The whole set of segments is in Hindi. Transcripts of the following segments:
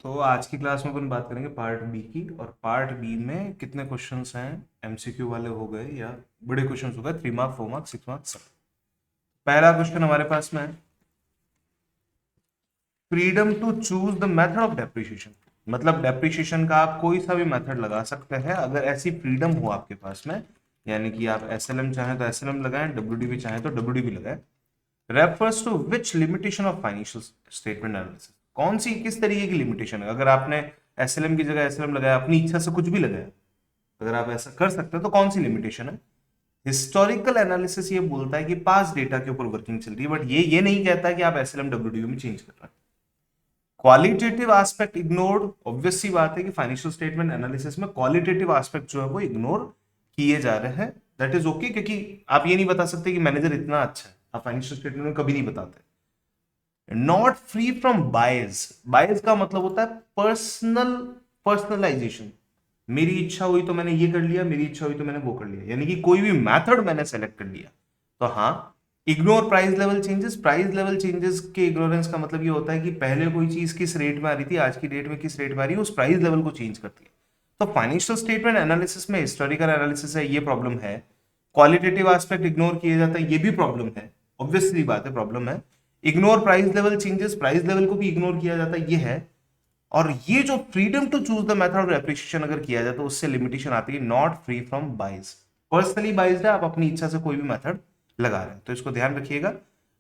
तो आज की क्लास में अपन बात करेंगे पार्ट बी की। और पार्ट बी में कितने क्वेश्चंस हैं, एमसीक्यू वाले हो गए या बड़े क्वेश्चंस हो गए, 3 मार्क, 4 मार्क, 6 मार्क, सब। पहला क्वेश्चन हमारे पास में है, freedom to choose the method of depreciation. मतलब डेप्रिसिएशन का आप कोई सा भी मेथड लगा सकते हैं अगर ऐसी फ्रीडम हो आपके पास में, यानी कि आप एसएलएम चाहें तो एसएलएम लगाएं, डब्ल्यूडीबी चाहें तो डब्ल्यूडीबी लगाएं। Refers to which limitation of financial statement analysis. कौन सी किस तरीके की लिमिटेशन है? अगर आपने एसएलएम की जगह एसएलएम लगाया, अपनी इच्छा से कुछ भी लगाया, अगर आप ऐसा कर सकते हैं तो कौन सी लिमिटेशन है? हिस्टोरिकल एनालिसिस ये बोलता है कि पास डेटा के ऊपर वर्किंग चल रही है, बट ये नहीं कहता कि आप एसएलएम डब्ल्यूडीबी में चेंज कर रहे हैं। Qualitative aspect ignored. ऑब्वियस सी बात है कि फाइनेंशियल स्टेटमेंट एनालिसिस में क्वालिटेटिव एस्पेक्ट जो है वो इग्नोर किए जा रहे हैं। दैट इज ओके, क्योंकि आप ये नहीं बता सकते कि मैनेजर इतना अच्छा है, आप फाइनेंशियल स्टेटमेंट में कभी नहीं बताते। नॉट फ्री फ्रॉम बायस। बायस का मतलब होता है पर्सनलाइजेशन। मेरी इच्छा हुई तो मैंने ये कर लिया, मेरी इच्छा हुई तो मैंने वो कर लिया, यानी कि कोई भी मेथड मैंने सेलेक्ट कर लिया। तो हाँ, ignore price level changes. Price level changes के इग्नोरेंस का मतलब ये होता है कि पहले कोई चीज किस रेट में आ रही थी, आज की डेट में किस रेट में आ रही है, उस प्राइस लेवल को चेंज करती है। तो फाइनेंशियल स्टेटमेंट एनालिसिस में हिस्टोरिकल एनालिसिस है, ये प्रॉब्लम है। क्वालिटेटिव एस्पेक्ट इग्नोर किया जाता है, ये भी प्रॉब्लम है, ऑब्वियसली बात है, प्रॉब्लम है। Ignore price level changes, price level को भी इग्नोर किया जाता है, ये है। और ये जो freedom to choose the method of appreciation अगर किया जाए तो उससे लिमिटेशन आती है, not free from bias. Personally biased है, आप अपनी इच्छा से कोई भी मेथड लगा रहे हैं, तो इसको ध्यान रखिएगा।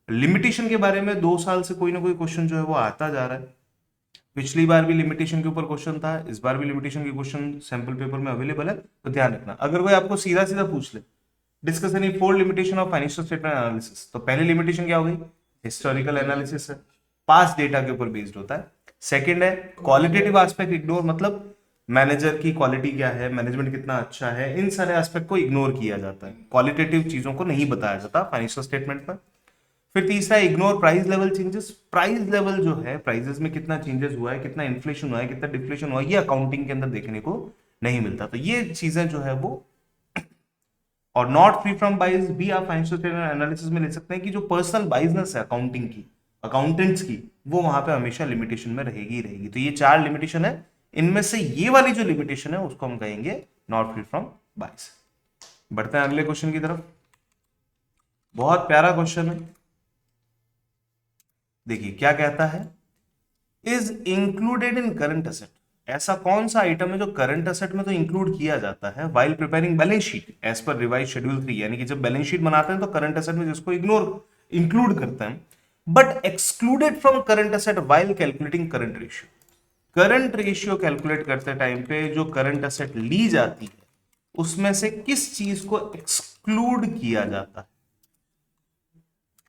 लिमिटेशन के बारे में 2 साल से कोई ना कोई क्वेश्चन जो है वो आता जा रहा है। पिछली बार भी लिमिटेशन के ऊपर क्वेश्चन था, इस बार भी लिमिटेशन के क्वेश्चन सैंपल पेपर में अवेलेबल है, तो ध्यान रखना। अगर कोई आपको सीधा सीधा पूछ ले, discuss any 4 limitation of financial statement analysis, तो पहली लिमिटेशन क्या हो गई? हिस्टोरिकल एनालिसिस है, पास डेटा के ऊपर बेस्ड होता है। सेकंड है क्वालिटेटिव एस्पेक्ट इग्नोर, मतलब मैनेजर की क्वालिटी क्या है, मैनेजमेंट कितना अच्छा है, इन सारे एस्पेक्ट को इग्नोर किया जाता है, क्वालिटेटिव चीजों को नहीं बताया जाता फाइनेंशियल स्टेटमेंट में। फिर तीसरा ignore price level changes. Price level जो है, प्राइसेस में कितना चेंजेस हुआ है, कितना इन्फ्लेशन हुआ है, कितना डिफ्लेशन हुआ है, ये अकाउंटिंग के अंदर देखने को नहीं मिलता, तो ये चीजें जो है वो। और नॉट फ्री फ्रॉम बाइज भी आप फाइनेंशियल स्टेटमेंट एनालिसिस में ले सकते हैं कि जो पर्सनल बाइजनेस है अकाउंटिंग की, अकाउंटेंट्स की, वो वहां पे हमेशा लिमिटेशन में रहेगी ही रहेगी। तो ये 4 लिमिटेशन है, इनमें से ये वाली जो लिमिटेशन है उसको हम कहेंगे नॉट फ्री फ्रॉम बाइज। बढ़ते हैं अगले क्वेश्चन की तरफ। बहुत प्यारा क्वेश्चन है, देखिए क्या कहता है। Is included in current asset. ऐसा कौन सा आइटम है जो करंट असेट में तो इंक्लूड किया जाता है while preparing balance sheet as पर रिवाइज शेड्यूल 3, यानी कि जब बैलेंस शीट बनाते हैं तो करंट असेट में जिसको इग्नोर इंक्लूड करते हैं, but excluded from current asset while calculating current ratio. Current ratio calculate करते टाइम पे जो करंट असेट ली जाती है उसमें से किस चीज को एक्सक्लूड किया जाता है?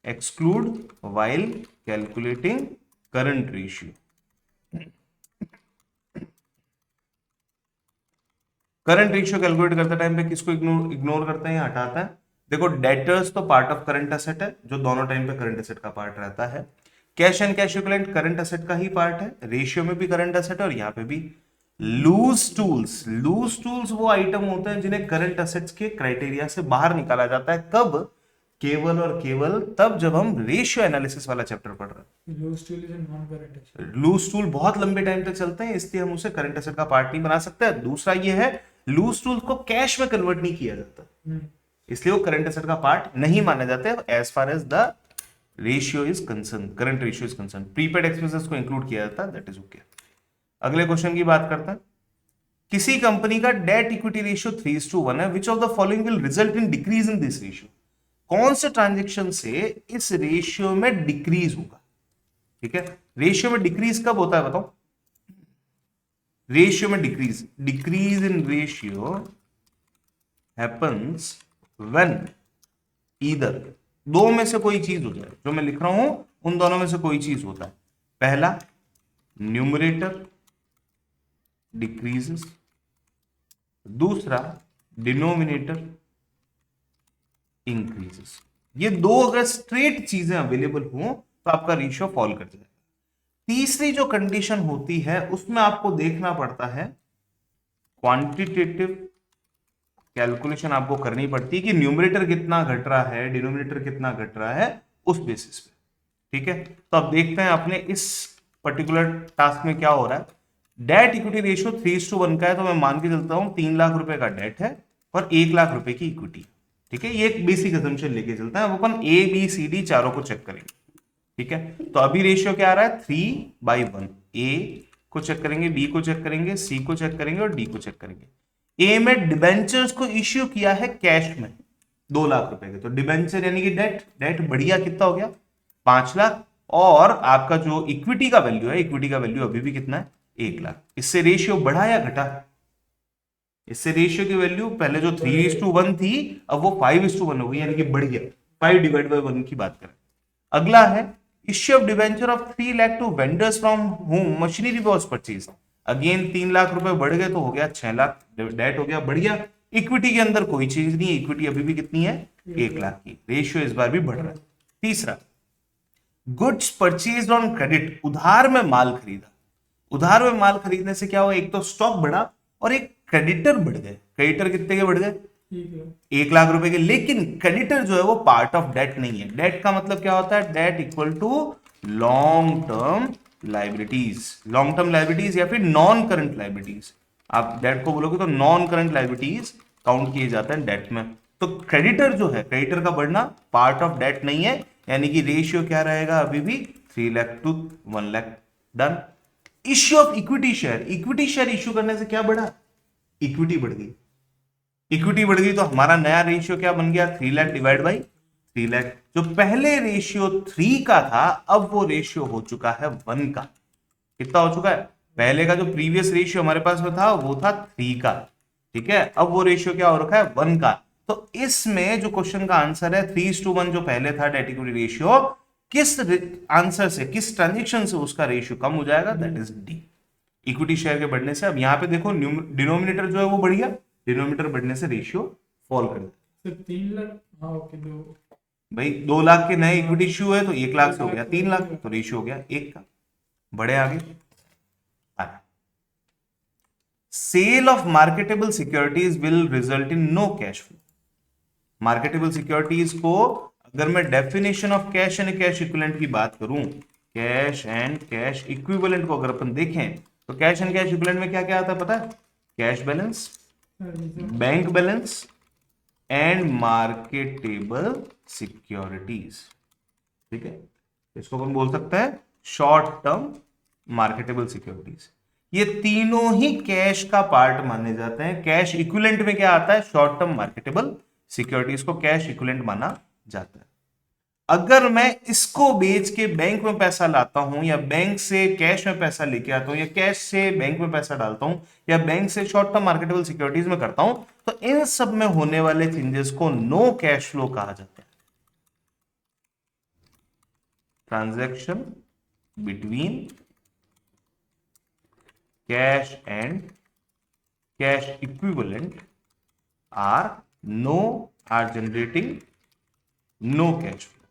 Exclude while calculating current ratio. Current ratio calculate करते टाइम पे किसको इग्नोर इग्नोर करते हैं या हटाते हैं? देखो, डेटर्स तो पार्ट ऑफ करंट एसेट है, जो दोनों टाइम पे करंट एसेट का पार्ट रहता है। Cash and cash equivalent current asset का ही पार्ट है, रेशियो में भी करंट एसेट है और यहाँ पे भी। लूज टूल्स वो आइटम होते हैं जिन्हें करंट एसेट्स के क्राइटेरिया से बाहर निकाला जाता है। कब? केवल और केवल तब जब हम रेशियो एनालिसिस वाला चैप्टर पढ़ रहे हैं। लूज टूल बहुत लंबे टाइम तक चलते हैं, इसलिए हम उसे करंट एसेट का पार्ट नहीं बना सकते। दूसरा ये है, लूज टूल को कैश में कन्वर्ट नहीं किया जाता, इसलिए वो करंट एसेट का पार्ट नहीं माने जाते as far as the ratio is concern, current ratio is concern. Prepaid expenses को इंक्लूड किया जाता है, दैट इज ओके। अगले क्वेश्चन की बात करते हैं। किसी कंपनी का डेट इक्विटी रेशियो 3:1 है, which of the following will result in decrease in this ratio. कौन से ट्रांजेक्शन से इस रेशियो में डिक्रीज होगा? ठीक है, रेशियो में डिक्रीज कब होता है बताओ? रेशियो में decrease in ratio happens when either, दो में से कोई चीज हो जाए, जो मैं लिख रहा हूं उन दोनों में से कोई चीज होता है। पहला, न्यूमरेटर डिक्रीजेस, दूसरा डिनोमिनेटर इंक्रीजेस। ये दो अगर स्ट्रेट चीजें अवेलेबल हो तो आपका रेशियो फॉल कर जाएगा। तीसरी जो कंडीशन होती है उसमें आपको देखना पड़ता है, क्वांटिटेटिव कैलकुलेशन आपको करनी पड़ती है कि न्यूमरेटर कितना घट रहा है, डिनोमिनेटर कितना घट रहा है, उस बेसिस पे। ठीक है, तो अब देखते हैं अपने इस पर्टिकुलर टास्क में क्या हो रहा है। डेट इक्विटी रेशियो 3:1 का है, तो मैं मान के चलता हूं 3 लाख रुपए का डेट है और 1 लाख रुपए की इक्विटी। ठीक है, ये एक बेसिक असम्पशन लेके चलता है। अपन ए बी सी डी चारों को चेक करेंगे। ठीक है, तो अभी रेशियो क्या आ रहा है 3/1। ए को चेक करेंगे, बी को चेक करेंगे, सी को चेक करेंगे और डी को चेक करेंगे। ए में डिबेंचर्स को इश्यू किया है कैश में 2 लाख रुपए के, तो डिबेंचर यानी कि डेट बढ़िया कितना हो गया 5 लाख, और आपका जो इक्विटी का वैल्यू है, इक्विटी का वैल्यू अभी भी कितना है 1 लाख। इससे रेशियो बढ़ा या घटा? इससे रेशियो की वैल्यू पहले जो 3:1 थी अब वो 5:1 हो गई, यानी कि बढ़ गया। 5/1 की बात करें। अगला है issue of debenture of 3 lakh to vendors from home machinery was purchase. Again 3 lakh रुपए बढ़ गए तो हो गया 6 लाख, डेट हो गया बढ़िया। इक्विटी के अंदर कोई चीज नहीं है, इक्विटी अभी भी कितनी है 1 लाख की। रेशियो इस बार भी बढ़ रहा है। तीसरा, गुड्स परचेज ऑन क्रेडिट, उधार में माल खरीदा। उधार में माल खरीदने से क्या हुआ, एक तो स्टॉक बढ़ा और एक क्रेडिटर बढ़ गए। क्रेडिटर कितने के बढ़ गए 1 लाख रुपए के, लेकिन क्रेडिटर जो है वो पार्ट ऑफ डेट नहीं है। डेट का मतलब क्या होता है, debt equal to long term liabilities, long term liabilities या फिर नॉन करंट लाइबिलिटीज। आप डेट को बोलोगे तो नॉन करंट लाइबिलिटीज काउंट किए जाते हैं डेट में। तो क्रेडिटर जो है, क्रेडिटर का बढ़ना पार्ट ऑफ डेट नहीं है, यानी कि रेशियो क्या रहेगा अभी भी 3 lakh to 1 lakh. Done. Issue of equity share, equity share issue करने से क्या बढ़ा, इक्विटी बढ़ गई। इक्विटी बढ़ गई तो हमारा नया रेशियो क्या बन गया 3 लाख डिवाइड बाई 3 लाख। जो पहले रेशियो 3 का था अब वो रेशियो हो चुका है 1 का। कितना हो चुका है, पहले का जो प्रीवियस रेशियो हमारे पास में था वो था 3 का। ठीक है, अब वो रेशियो क्या हो रखा है 1 का। तो इसमें जो क्वेश्चन का आंसर है 3:1 जो पहले था डेट इक्विटी रेशियो, किस आंसर से, किस ट्रांजेक्शन से उसका रेशियो कम हो जाएगा, that is D, equity share के बढ़ने से। अब यहां पे देखो डिनोमिनेटर जो है वो बढ़ गया, डिनोमिनेटर बढ़ने से रेशियो फॉल कर दिया। 3 लाख, हाँ ओके, भाई 2 लाख के नए इक्विटी इश्यू है तो 1 लाख से हो गया 3 लाख, तो रेशियो हो गया 1 का। बढ़े आगे। Sale of marketable securities will result in no cash flow. Marketable securities को अगर मैं definition of cash and cash equivalent की बात करूं, कैश एंड कैश इक्विवेलेंट को अगर अपन देखें तो कैश एंड कैश इक्विवेलेंट में क्या क्या आता है पता है, cash balance, bank balance and marketable securities. ठीक है, इसको अपन बोल सकते हैं शॉर्ट टर्म मार्केटेबल सिक्योरिटीज। ये तीनों ही कैश का पार्ट माने जाते हैं। कैश इक्विवेलेंट में क्या आता है, शॉर्ट टर्म मार्केटेबल सिक्योरिटीज को कैश इक्विवेलेंट माना जाता है। अगर मैं इसको बेच के बैंक में पैसा लाता हूं या बैंक से कैश में पैसा लेके आता हूं या कैश से बैंक में पैसा डालता हूं या बैंक से शॉर्ट टर्म मार्केटेबल सिक्योरिटीज में करता हूं, तो इन सब में होने वाले चेंजेस को नो कैश फ्लो कहा जाता है। Transaction between cash and cash equivalent are generating no cash flow,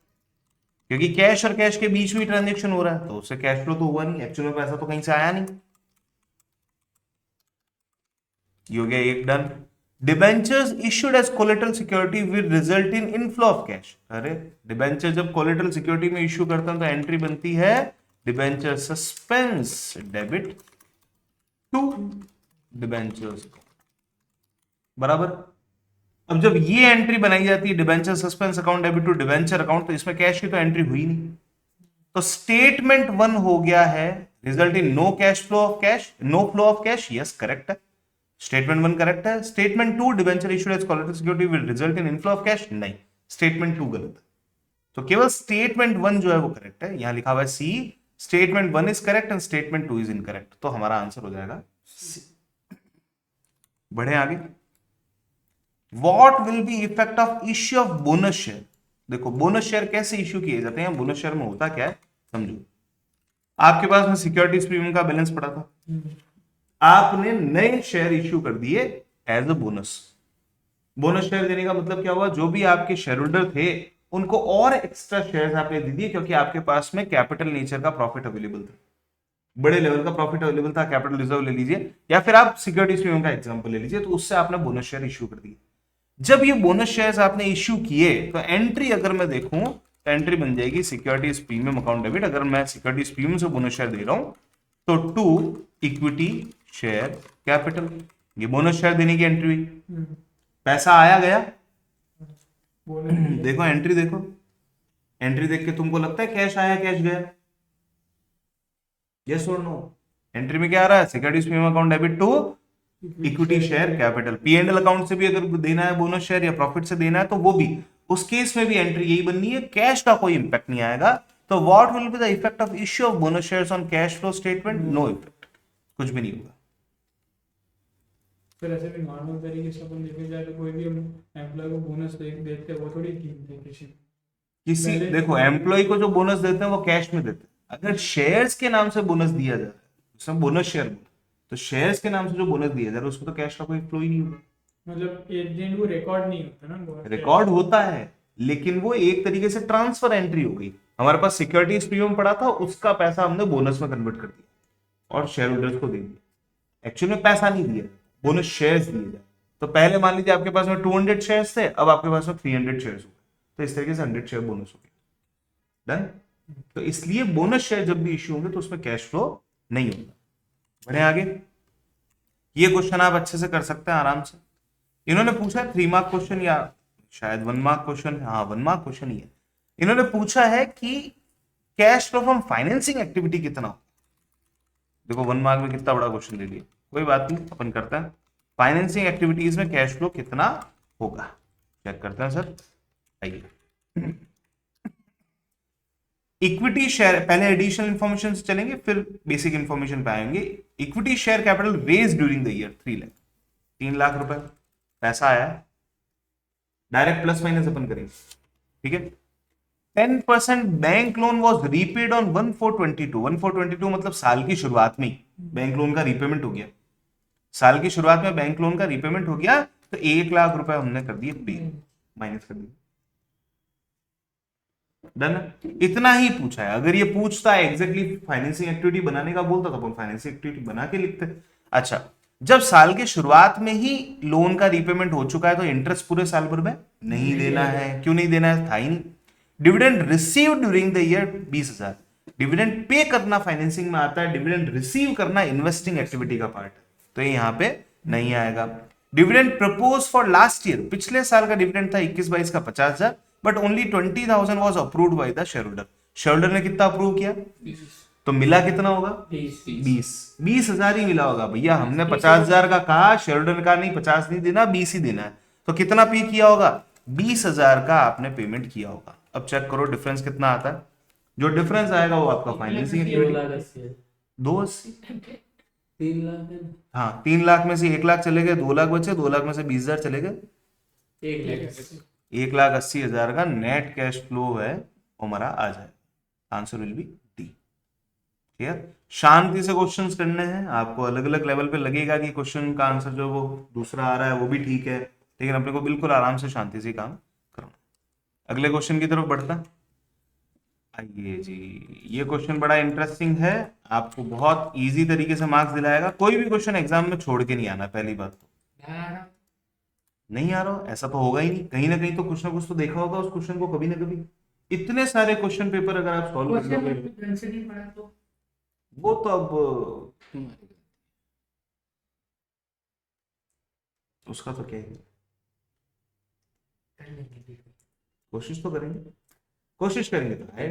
क्योंकि कैश और कैश के बीच में ट्रांजेक्शन हो रहा है तो उससे कैश फ्लो तो हुआ नहीं, एक्चुअल में पैसा तो कहीं से आया नहीं। ये हो गया एक done. Debentures issued as collateral security will result in inflow of cash. अरे डिबेंचर जब कोलेटरल सिक्योरिटी में इश्यू करता है तो एंट्री बनती है debenture suspense debit to debentures, बराबर। अब जब ये एंट्री बनाई जाती है debenture suspense account debit to debenture account, तो इसमें कैश की तो एंट्री हुई नहीं, तो स्टेटमेंट 1 हो गया है result in no cash flow of cash, no flow of cash. Yes correct है, स्टेटमेंट 1 करेक्ट है। Statement 2 debenture issued as collateral security will result in inflow of cash, नहीं, स्टेटमेंट 2 गलत है। तो केवल स्टेटमेंट 1 जो है वो करेक्ट है। यहां लिखा हुआ है C, statement 1 is correct and statement 2 is incorrect, तो हमारा आंसर हो जाएगा सी। बढ़े आगे। What will be effect of issue of bonus share? देखो बोनस शेयर कैसे इश्यू किए जाते हैं, बोनस शेयर में होता क्या है समझो। आपके पास में सिक्योरिटीज प्रीमियम का बैलेंस पड़ा था, आपने नए शेयर इश्यू कर दिए as a bonus. Bonus share देने का मतलब क्या हुआ, जो भी आपके शेयर होल्डर थे उनको और एक्स्ट्रा शेयर्स आपने दे दिए, क्योंकि आपके पास में कैपिटल नेचर का प्रॉफिट अवेलेबल था, बड़े लेवल का प्रॉफिट अवेलेबल था। कैपिटल रिजर्व ले लीजिए या फिर आप सिक्योरिटीज प्रीमियम का एग्जांपल ले लीजिए, तो उससे आपने बोनस शेयर इश्यू कर दिए। जब ये बोनस शेयर्स आपने इश्यू किए तो एंट्री अगर मैं देखूं तो एंट्री बन जाएगी सिक्योरिटीज प्रीमियम अकाउंट डेबिट। अगर मैं सिक्योरिटीज प्रीमियम से बोनस शेयर दे रहा हूं तो 2 इक्विटी शेयर कैपिटल, ये बोनस शेयर देने की एंट्री हुई, पैसा आया गया, देखो एंट्री देखो, एंट्री देख के तुमको लगता है कैश आया कैश गया? यस और नो? एंट्री में क्या आ रहा है? Securities premium account debit to equity share capital. P and L account से भी अगर देना है बोनस शेयर या प्रॉफिट से देना है तो वो भी, उस केस में भी एंट्री यही बननी है, कैश का कोई इंपैक्ट नहीं आएगा। तो what will be the effect of issue of bonus shares on cash flow statement? No effect, कुछ भी नहीं होगा। फिर ऐसे भी नॉर्मल तरीके से अपन देखे जाए तो कोई भी हम एम्प्लॉय को बोनस देते हैं वो थोड़ी कीमत है किसी देखो एम्प्लॉय को जो बोनस देते हैं वो कैश में देते हैं। अगर शेयर्स के नाम से बोनस दिया जाता है उसमें बोनस शेयर, तो शेयर्स के नाम से जो बोनस दिया जा रहा है उसमें तो कैश का कोई फ्लो ही नहीं होगा। मतलब एट दिन वो रिकॉर्ड नहीं होता ना, रिकॉर्ड होता है लेकिन वो एक तरीके से ट्रांसफर एंट्री हो गई। हमारे पास सिक्योरिटीज प्रीमियम पड़ा था, उसका पैसा हमने बोनस में कन्वर्ट कर दिया और शेयर होल्डर्स को दे दिया। एक्चुअली में पैसा नहीं दिया, बोनस शेयर्स दिए जाए। तो पहले मान लीजिए आपके पास में 200 शेयर्स थे, अब आपके पास में 300 शेयर्स हो गए, तो इस तरीके से 100 शेयर बोनस हो गया। डन? तो इसलिए बोनस शेयर जब भी इश्यू होंगे तो उसमें कैश फ्लो नहीं होगा। बढ़े आगे, ये क्वेश्चन आप अच्छे से कर सकते हैं आराम से। इन्होंने पूछा है 3 मार्क क्वेश्चन या शायद 1 मार्क क्वेश्चन है, हाँ 1 मार्क क्वेश्चन ही है। इन्होंने पूछा है कि cash flow from financing activity कितना हो। देखो 1 मार्क में कितना बड़ा क्वेश्चन दे दिया, कोई बात नहीं अपन करते हैं। फाइनेंसिंग एक्टिविटीज में कैश फ्लो कितना होगा चेक करते हैं सर। आइए, इक्विटी शेयर, पहले एडिशनल इंफॉर्मेशन से चलेंगे फिर बेसिक इंफॉर्मेशन पे आएंगे। Equity share capital raise during the year 3 lakh, 3 lakh रुपए पैसा आया, डायरेक्ट प्लस माइनस अपन करेंगे, ठीक है। 10% bank loan was repaid on 1/4/22। 1/4/22 मतलब साल की शुरुआत में बैंक लोन का रीपेमेंट हो गया। साल की शुरुआत में बैंक लोन का रीपेमेंट हो गया तो 1 लाख रुपए हमने कर दिए पे, माइनस कर दिए। डन? इतना ही पूछा है। अगर ये पूछता है एग्जैक्टली फाइनेंसिंग एक्टिविटी बनाने का बोलता तो अपन फाइनेंसिंग एक्टिविटी बना के लिखते। अच्छा, जब साल के शुरुआत में ही लोन का रीपेमेंट हो चुका है तो इंटरेस्ट पूरे साल भर में नहीं देना है। क्यों नहीं देना है? था ही नहीं। Dividend receive during the year 20,000। Dividend pay करना फाइनेंसिंग में आता है, डिविडेंड रिसीव करना इन्वेस्टिंग एक्टिविटी का पार्ट है, तो ये यहां पे नहीं आएगा। Dividend propose for last year, पिछले साल का डिविडेंड था 21-22 का 50,000, but only 20,000 was approved by the share holder. Share holder ने कितना अप्रूव किया? तो मिला कितना होगा? 20,000 ही मिला होगा भैया। हमने 50,000 का कहा, शेयर होल्डर ने कहा नहीं 50 नहीं देना 20 ही देना है, तो कितना पे किया होगा? 20,000 का आपने पेमेंट किया होगा। अब चेक करो डिफरेंस कितना आता है। जो डिफरेंस आएगा वो आपका फाइनेंसिंग एक्टिविटी 280, 3 लाख है। हाँ 3 लाख में से 1 लाख चले गए, 2 लाख बचे, 2 लाख में से 20,000 चले गए, 1,80,000 का नेट कैश फ्लो है वो हमारा आ जाए। Answer will be D. Clear? शांति से क्वेश्चंस करने हैं आपको। अलग अलग लेवल पे लगेगा कि क्वेश्चन का आंसर जो वो दूसरा आ रहा है वो भी ठीक है, लेकिन अपने को बिल्कुल आराम से शांति से काम करना। अगले क्वेश्चन की तरफ बढ़ता। आइए जी, ये क्वेश्चन बड़ा इंटरेस्टिंग है, आपको बहुत इजी तरीके से मार्क्स दिलाएगा। कोई भी क्वेश्चन एग्जाम में छोड़ के नहीं आना, पहली बात तो। नहीं आ रहा ऐसा तो होगा ही नहीं, कहीं ना कहीं तो कुछ ना कुछ तो देखा होगा उस क्वेश्चन को कभी ना कभी। इतने सारे क्वेश्चन पेपर अगर आप सॉल्व कर लोगे वो तो अब उसका तो क्या है, कोशिश तो करेंगे, कोशिश करेंगे तो है,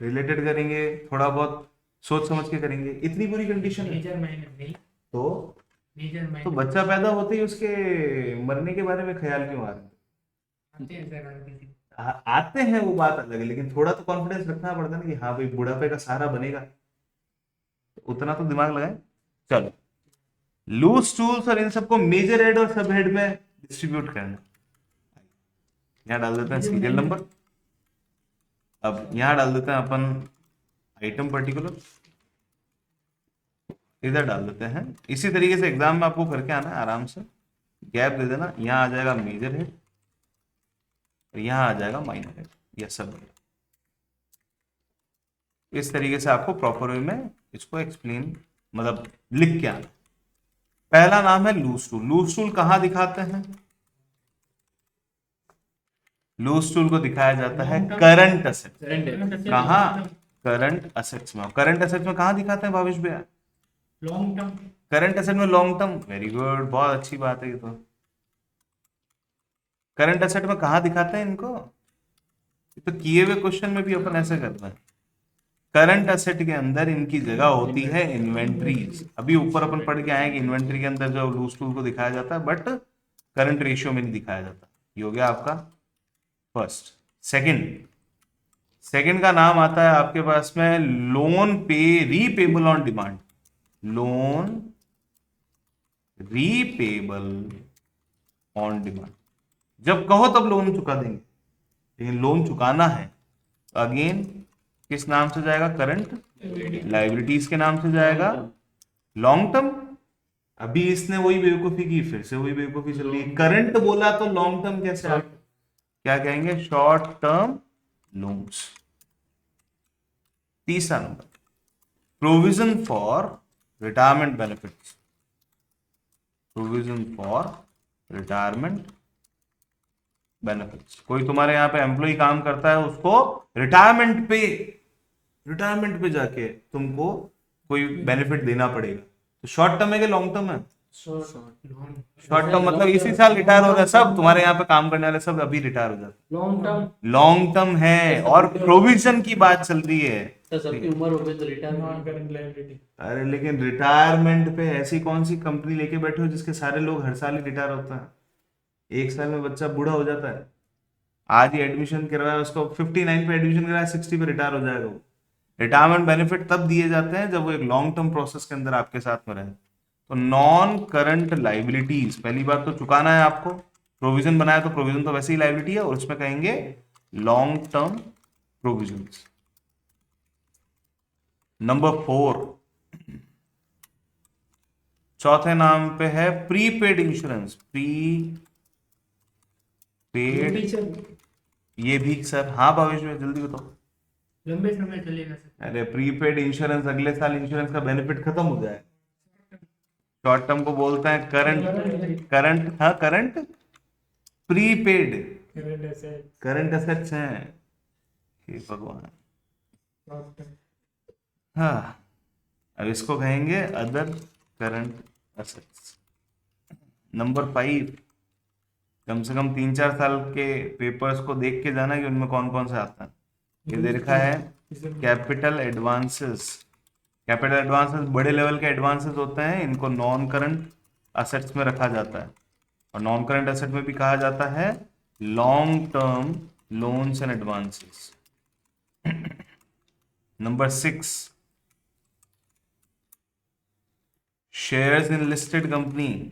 रिलेटेड करेंगे, थोड़ा बहुत सोच समझ के करेंगे। इतनी बुरी कंडीशन है तो बच्चा पैदा होते ही उसके मरने के बारे में ख्याल क्यों आ रहा है? आते हैं वो बात अलग है, लेकिन थोड़ा तो कॉन्फिडेंस रखना पड़ता है ना कि हाँ भाई बुढ़ापे का सहारा बनेगा, तो उतना तो दिमाग लगाए। चलो, लूज टूल्स और इन सबको मेजर हेड और सब हेड में डिस्ट्रीब्यूट करना। यहां डाल देते हैं सीरियल नंबर, अब यहां डाल देते हैं अपन आइटम पर्टिकुलर, इधर डाल देते हैं। इसी तरीके से एग्जाम में आपको करके आना है, आराम से गैप दे देना। यहां आ जाएगा मेजर हेड और यहां आ जाएगा माइनर हेड या सब हेड। इस तरीके से आपको प्रॉपर वे में इसको एक्सप्लेन मतलब लिख के आना। पहला नाम है लूज टूल। लूज टूल कहां दिखाते हैं? लूज टूल को दिखाया जाता है करंट असेट। कहां? करंट असेट्स में। करंट असेट्स में कहां दिखाते हैं भावेश भैया? Long term. करंट एसेट में लॉन्ग टर्म, वेरी गुड, बहुत अच्छी बात है ये तो। करंट एसेट में कहाँ दिखाते हैं इनको? ये तो किए हुए क्वेश्चन में भी अपन ऐसे करते हैं। करंट एसेट के अंदर इनकी जगह होती है इन्वेंट्रीज। अभी ऊपर अपन पढ़ के आए कि इन्वेंट्री के अंदर जो लूज टूल को दिखाया जाता है, बट करंट रेशियो में नहीं दिखाया जाता। ये हो गया आपका फर्स्ट। सेकंड, सेकंड का नाम आता है आपके पास में लोन पे repayable on demand. Loan repayable on demand, जब कहो तब लोन चुका देंगे, लेकिन लोन चुकाना है तो अगेन किस नाम से जाएगा? करंट लाइबिलिटीज के नाम से जाएगा। लॉन्ग टर्म, अभी इसने वही बेवकूफी की, फिर से वही बेवकूफी चल रही है। करंट बोला तो लॉन्ग टर्म कैसे आ? क्या कहेंगे? Short term loans. तीसरा नंबर, provision for retirement benefits. Provision for retirement benefits, कोई तुम्हारे यहाँ पे एम्प्लॉय काम करता है, उसको रिटायरमेंट पे जाके तुमको कोई बेनिफिट देना पड़ेगा। तो शॉर्ट टर्म है कि लॉन्ग टर्म है? शॉर्ट टर्म मतलब इसी साल रिटायर हो रहा है सब तुम्हारे यहाँ पे काम करने वाले, सब अभी रिटायर हो जाते। Long term. लॉन्ग टर्म है, और प्रोविजन की बात चल रही है। तो सबकी उम्र हो गई तो रिटायर नॉन करंट लायबिलिटी। अरे लेकिन रिटायरमेंट पे ऐसी कौन सी कंपनी लेके बैठे हो जिसके सारे लोग हर साल ही रिटायर होता है? एक साल में बच्चा बूढ़ा हो जाता है। आज ही एडमिशन करवाया उसको, 59 पे एडमिशन कराया, 60 पे रिटायर हो जाएगा वो। रिटायरमेंट बेनिफिट तब दिए जाते हैं जब वो एक लॉन्ग टर्म प्रोसेस के अंदर आपके साथ में रहे। तो नॉन करंट लाइबिलिटीज, पहली बात तो चुकाना है आपको, प्रोविजन बनाया तो प्रोविजन तो वैसे ही लाइबिलिटी है, और उसमें कहेंगे लॉन्ग टर्म प्रोविजंस। नंबर 4, चौथे नाम पे है प्रीपेड इंश्योरेंस। प्रीपेड, ये भी सर, हाँ भावेश में जल्दी बताओ। लंबे समय चलेगा सर। अरे प्रीपेड इंश्योरेंस, अगले साल इंश्योरेंस का बेनिफिट खत्म हो जाए। शॉर्ट टर्म को बोलते हैं करंट। करंट, हाँ current. Prepaid current asset. Current assets हैं। हे भगवान, हाँ, अब इसको कहेंगे अदर करंट एसेट्स। नंबर 5, कम से कम 3-4 साल के पेपर्स को देख के जाना कि उनमें कौन कौन सा आता है। ये दे रखा है कैपिटल एडवांसेस। कैपिटल एडवांसेस बड़े लेवल के एडवांसेस होते हैं, इनको नॉन करंट असेट्स में रखा जाता है, और नॉन करंट एसेट में भी कहा जाता है long term loans and advances. Number 6, shares in listed company.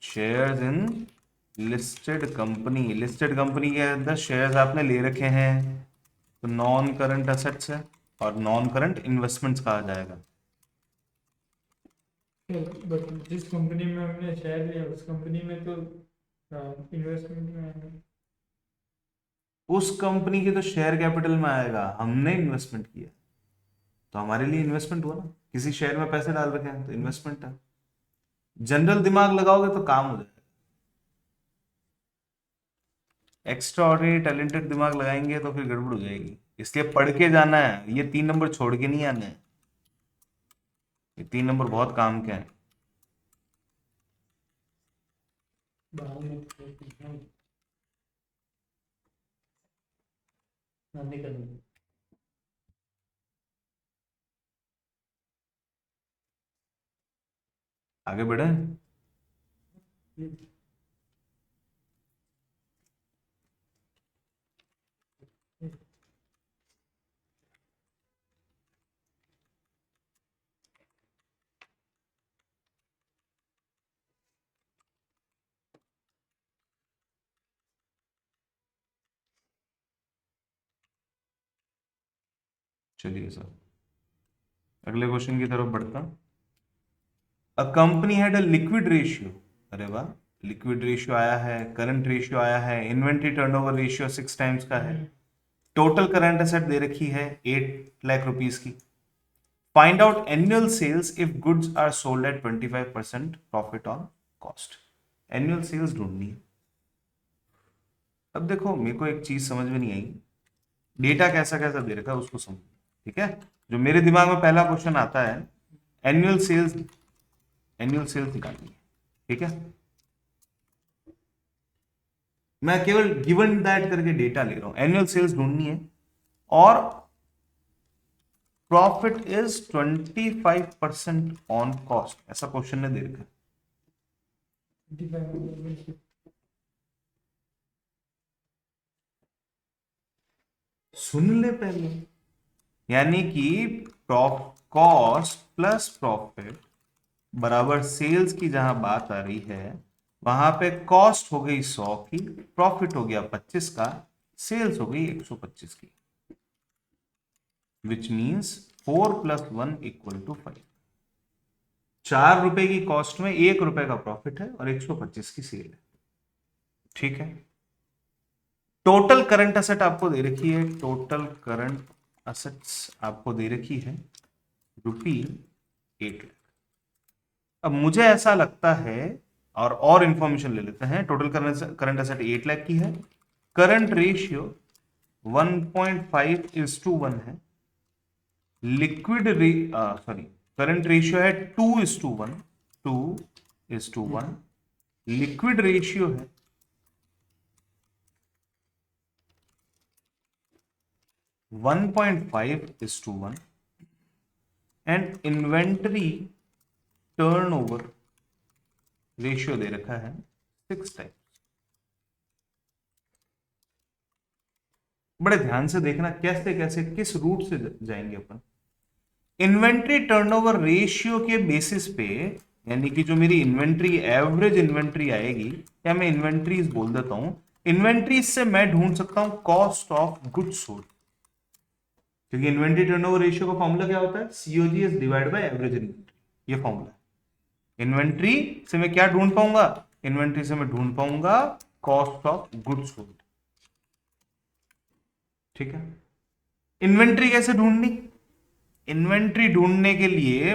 Shares in listed company, listed company के अंदर शेयर्स आपने ले रखे हैं तो नॉन करंट एसेट्स है, और नॉन करंट इन्वेस्टमेंट्स कहा जाएगा। बट जिस कंपनी में हमने शेयर लिया उस कंपनी में तो इन्वेस्टमेंट में आएगा। उस कंपनी के तो शेयर कैपिटल में आएगा, हमने इन्वेस्टमेंट किया तो हमारे लिए इन्वेस्टमेंट हुआ ना। किसी शेयर में पैसे डाल रखे हैं तो इन्वेस्टमेंट है। जनरल दिमाग लगाओगे तो काम हो जाएगा, एक्स्ट्रा ऑर्डिनरी टैलेंटेड दिमाग लगाएंगे तो फिर गड़बड़ हो जाएगी। इसलिए पढ़ के जाना है, ये 3 नंबर छोड़ के नहीं आने हैं। ये 3 नंबर बहुत काम के हैं। आगे बढ़े। चलिए सर, अगले क्वेश्चन की तरफ बढ़ता। A company had a liquid ratio, अरे वाह, लिक्विड रेशियो आया है, करंट रेशियो आया है, इन्वेंट्री टर्नओवर रेशियो 6 टाइम्स का है, टोटल करंट एसेट दे रखी है 8 लाख रुपीस की। Find out annual sales if goods are sold at 25% profit on cost. Annual sales ढूंढनी है। अब देखो, मेरे को एक चीज समझ में नहीं आई, डेटा कैसा कैसा दे रखा है उसको समझ, ठीक है। जो मेरे दिमाग में पहला क्वेश्चन आता है, एनुअल सेल्स निकालनी है, ठीक है। मैं केवल गिवन दैट करके डेटा ले रहा हूं, एनुअल सेल्स ढूंढनी है और प्रॉफिट इज 25% ऑन कॉस्ट, ऐसा क्वेश्चन ने दे रखा है। 25 सुन ले पहले, यानी कि कॉस्ट प्लस प्रॉफिट बराबर सेल्स की जहां बात आ रही है, वहां पे कॉस्ट हो गई 100 की, प्रॉफिट हो गया 25 का, सेल्स हो गई 125 की, विच मीन्स 4 + 1 = 5। 4 रुपए की कॉस्ट में 1 रुपए का प्रॉफिट है और 125 की सेल है, ठीक है। टोटल करंट असेट आपको दे रखी है, टोटल करंट असेट्स आपको दे रखी है ₹8 लाख। अब मुझे ऐसा लगता है, और इंफॉर्मेशन ले लेते हैं। टोटल करंट असेट 8 लाख की है, करंट रेशियो 1.5:1 है, लिक्विड करंट रेशियो है 2:1, 2:1, लिक्विड रेशियो है 1.5:1 एंड इन्वेंट्री टर्नओवर रेशियो दे रखा है 6 टाइम्स। बड़े ध्यान से देखना कैसे कैसे किस रूट से जाएंगे अपन। इन्वेंट्री टर्नओवर रेशियो के बेसिस पे, यानी कि जो मेरी इन्वेंट्री एवरेज इन्वेंट्री आएगी, या मैं इन्वेंट्रीज बोल देता हूं, इन्वेंट्रीज से मैं ढूंढ सकता हूं कॉस्ट ऑफ गुड्स सोल्ड, क्योंकि इन्वेंट्री टर्नओवर रेशियो का फॉर्मूला क्या होता है, COGS divide by average inventory, ये फॉर्मूला है। इन्वेंट्री से मैं क्या ढूंढ पाऊंगा, इन्वेंट्री से मैं ढूंढ पाऊंगा कॉस्ट ऑफ गुड्स सोल्ड, ठीक है। इन्वेंट्री कैसे ढूंढनी, इन्वेंट्री ढूंढने के लिए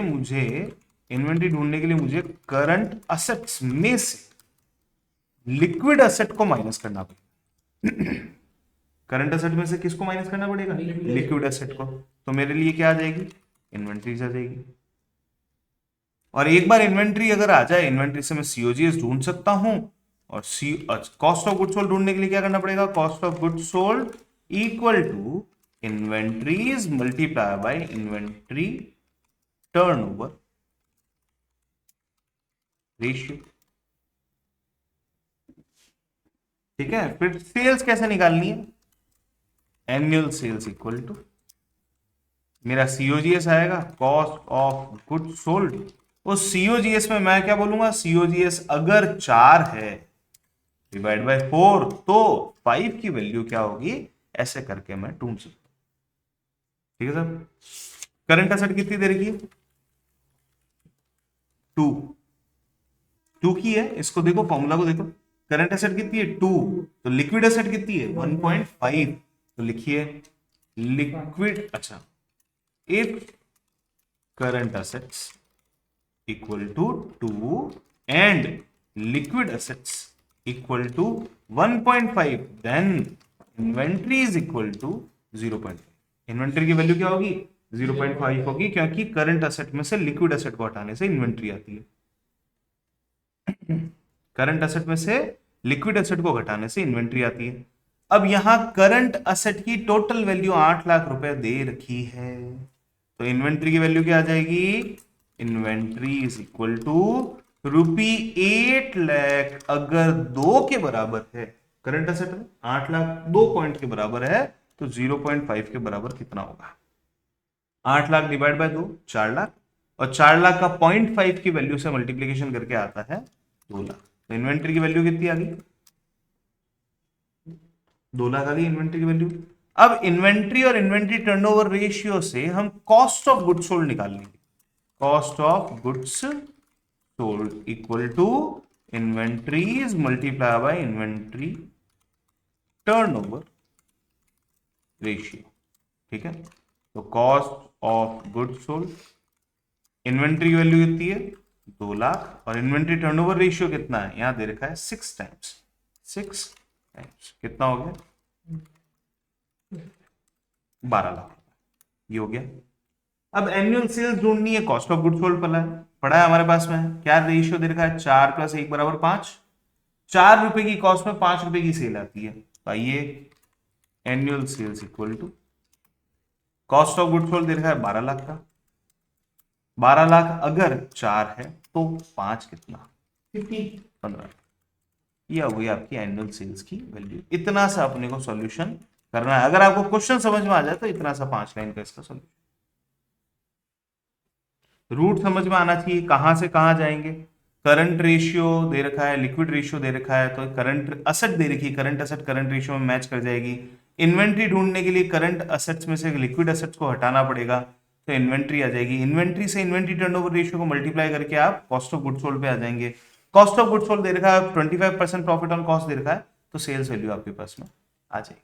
मुझे करंट असेट्स में से लिक्विड असेट को माइनस करना पड़ेगा। करंट असेट में से किसको माइनस करना पड़ेगा, लिक्विड असेट को। तो मेरे लिए क्या आ जाएगी, इन्वेंट्री आ जाएगी। और एक बार इन्वेंट्री अगर आ जाए, इन्वेंट्री से मैं COGS ढूंढ सकता हूं, और कॉस्ट ऑफ गुड्स सोल्ड ढूंढने के लिए क्या करना पड़ेगा, cost of goods sold equal to inventories multiply by inventory turnover ratio, ठीक है। फिर सेल्स कैसे निकालनी है, एनुअल सेल्स इक्वल टू मेरा COGS आएगा, कॉस्ट ऑफ गुड्स सोल्ड। उस COGS में मैं क्या बोलूंगा, COGS अगर 4 है डिवाइड बाय 4, तो 5 की वैल्यू क्या होगी, ऐसे करके मैं ढूंढ सकता हूं, ठीक है सर। करंट असेट कितनी दे रखी है, 2 की है, इसको देखो, फॉर्मूला को देखो, करंट एसेट कितनी है 2, तो लिक्विड एसेट कितनी है 1.5, तो लिखिए लिक्विड, अच्छा, if current assets equal to 2 and liquid assets equal to 1.5, then inventory is equal to 0.5। Inventory की वैल्यू क्या होगी, 0.5 होगी, क्योंकि करंट एसेट में से लिक्विड एसेट को हटाने से इन्वेंट्री आती है। करंट एसेट में से लिक्विड एसेट को घटाने से इन्वेंट्री आती है। अब यहां करंट एसेट की टोटल वैल्यू 8 लाख रुपए दे रखी है, तो इन्वेंट्री की वैल्यू क्या आ जाएगी, inventory is equal to ₹8 lakh अगर 2 के बराबर है, करंट एसेट में 8 लाख 2 पॉइंट के बराबर है, तो 0.5 के बराबर कितना होगा, 8 लाख डिवाइड बाय 2 4 लाख, और 4 लाख का 0.5 की वैल्यू से मल्टीप्लीकेशन करके आता है 2 लाख। तो इन्वेंट्री की वैल्यू कितनी आ गई, 2 लाख आ गई इन्वेंट्री की वैल्यू। अब इन्वेंट्री और इन्वेंट्री टर्नओवर रेशियो से हम कॉस्ट ऑफ गुड्स सोल्ड निकाल लेंगे, cost of goods sold equal to inventories multiply by inventory turnover ratio, ठीक है। तो cost of goods sold, inventory की वैल्यू कितनी है 2 लाख, और इन्वेंट्री टर्नओवर रेशियो कितना है, यहां दे रखा है 6 टाइम्स, 6 टाइम्स कितना हो गया 12 लाख, ये हो गया। अब एनुअल सेल्स ढूंढनी है, कॉस्ट ऑफ गुड सोल्ड पड़ा है हमारे पास में, क्या रेशियो दे रखा है, 4 + 1 = 5। 4 रुपए की कॉस्ट में 5 रुपए की सेल आती है, तो आइए annual sales equal to cost of good sold दे रखा है 12 लाख का। 12 लाख अगर 4 है तो 5 कितना, 15। यह हो गई आपकी एनुअल सेल्स की वैल्यू। इतना सा अपने को सॉल्यूशन करना है। अगर आपको क्वेश्चन समझ में आ जाए तो इतना सा 5 लाइन का इसका सॉल्यूशन, रूट समझ में आना चाहिए, कहां से कहां जाएंगे। करंट रेशियो दे रखा है, लिक्विड रेशियो दे रखा है, तो करंट असेट दे रखी है, करंट असेट करंट रेशियो में मैच कर जाएगी। इन्वेंट्री ढूंढने के लिए करंट असेट्स में से लिक्विड असेट्स को हटाना पड़ेगा, तो इन्वेंट्री आ जाएगी। इन्वेंट्री से इन्वेंट्री टर्नओवर रेशियो को मल्टीप्लाई करके आप कॉस्ट ऑफ गुड सोल्ड पे आ जाएंगे। कॉस्ट ऑफ गुड सोल्ड दे रखा है, 25% प्रॉफिट ऑन कॉस्ट दे रखा है, तो सेल्स वैल्यू आपके पास में आ जाएगी।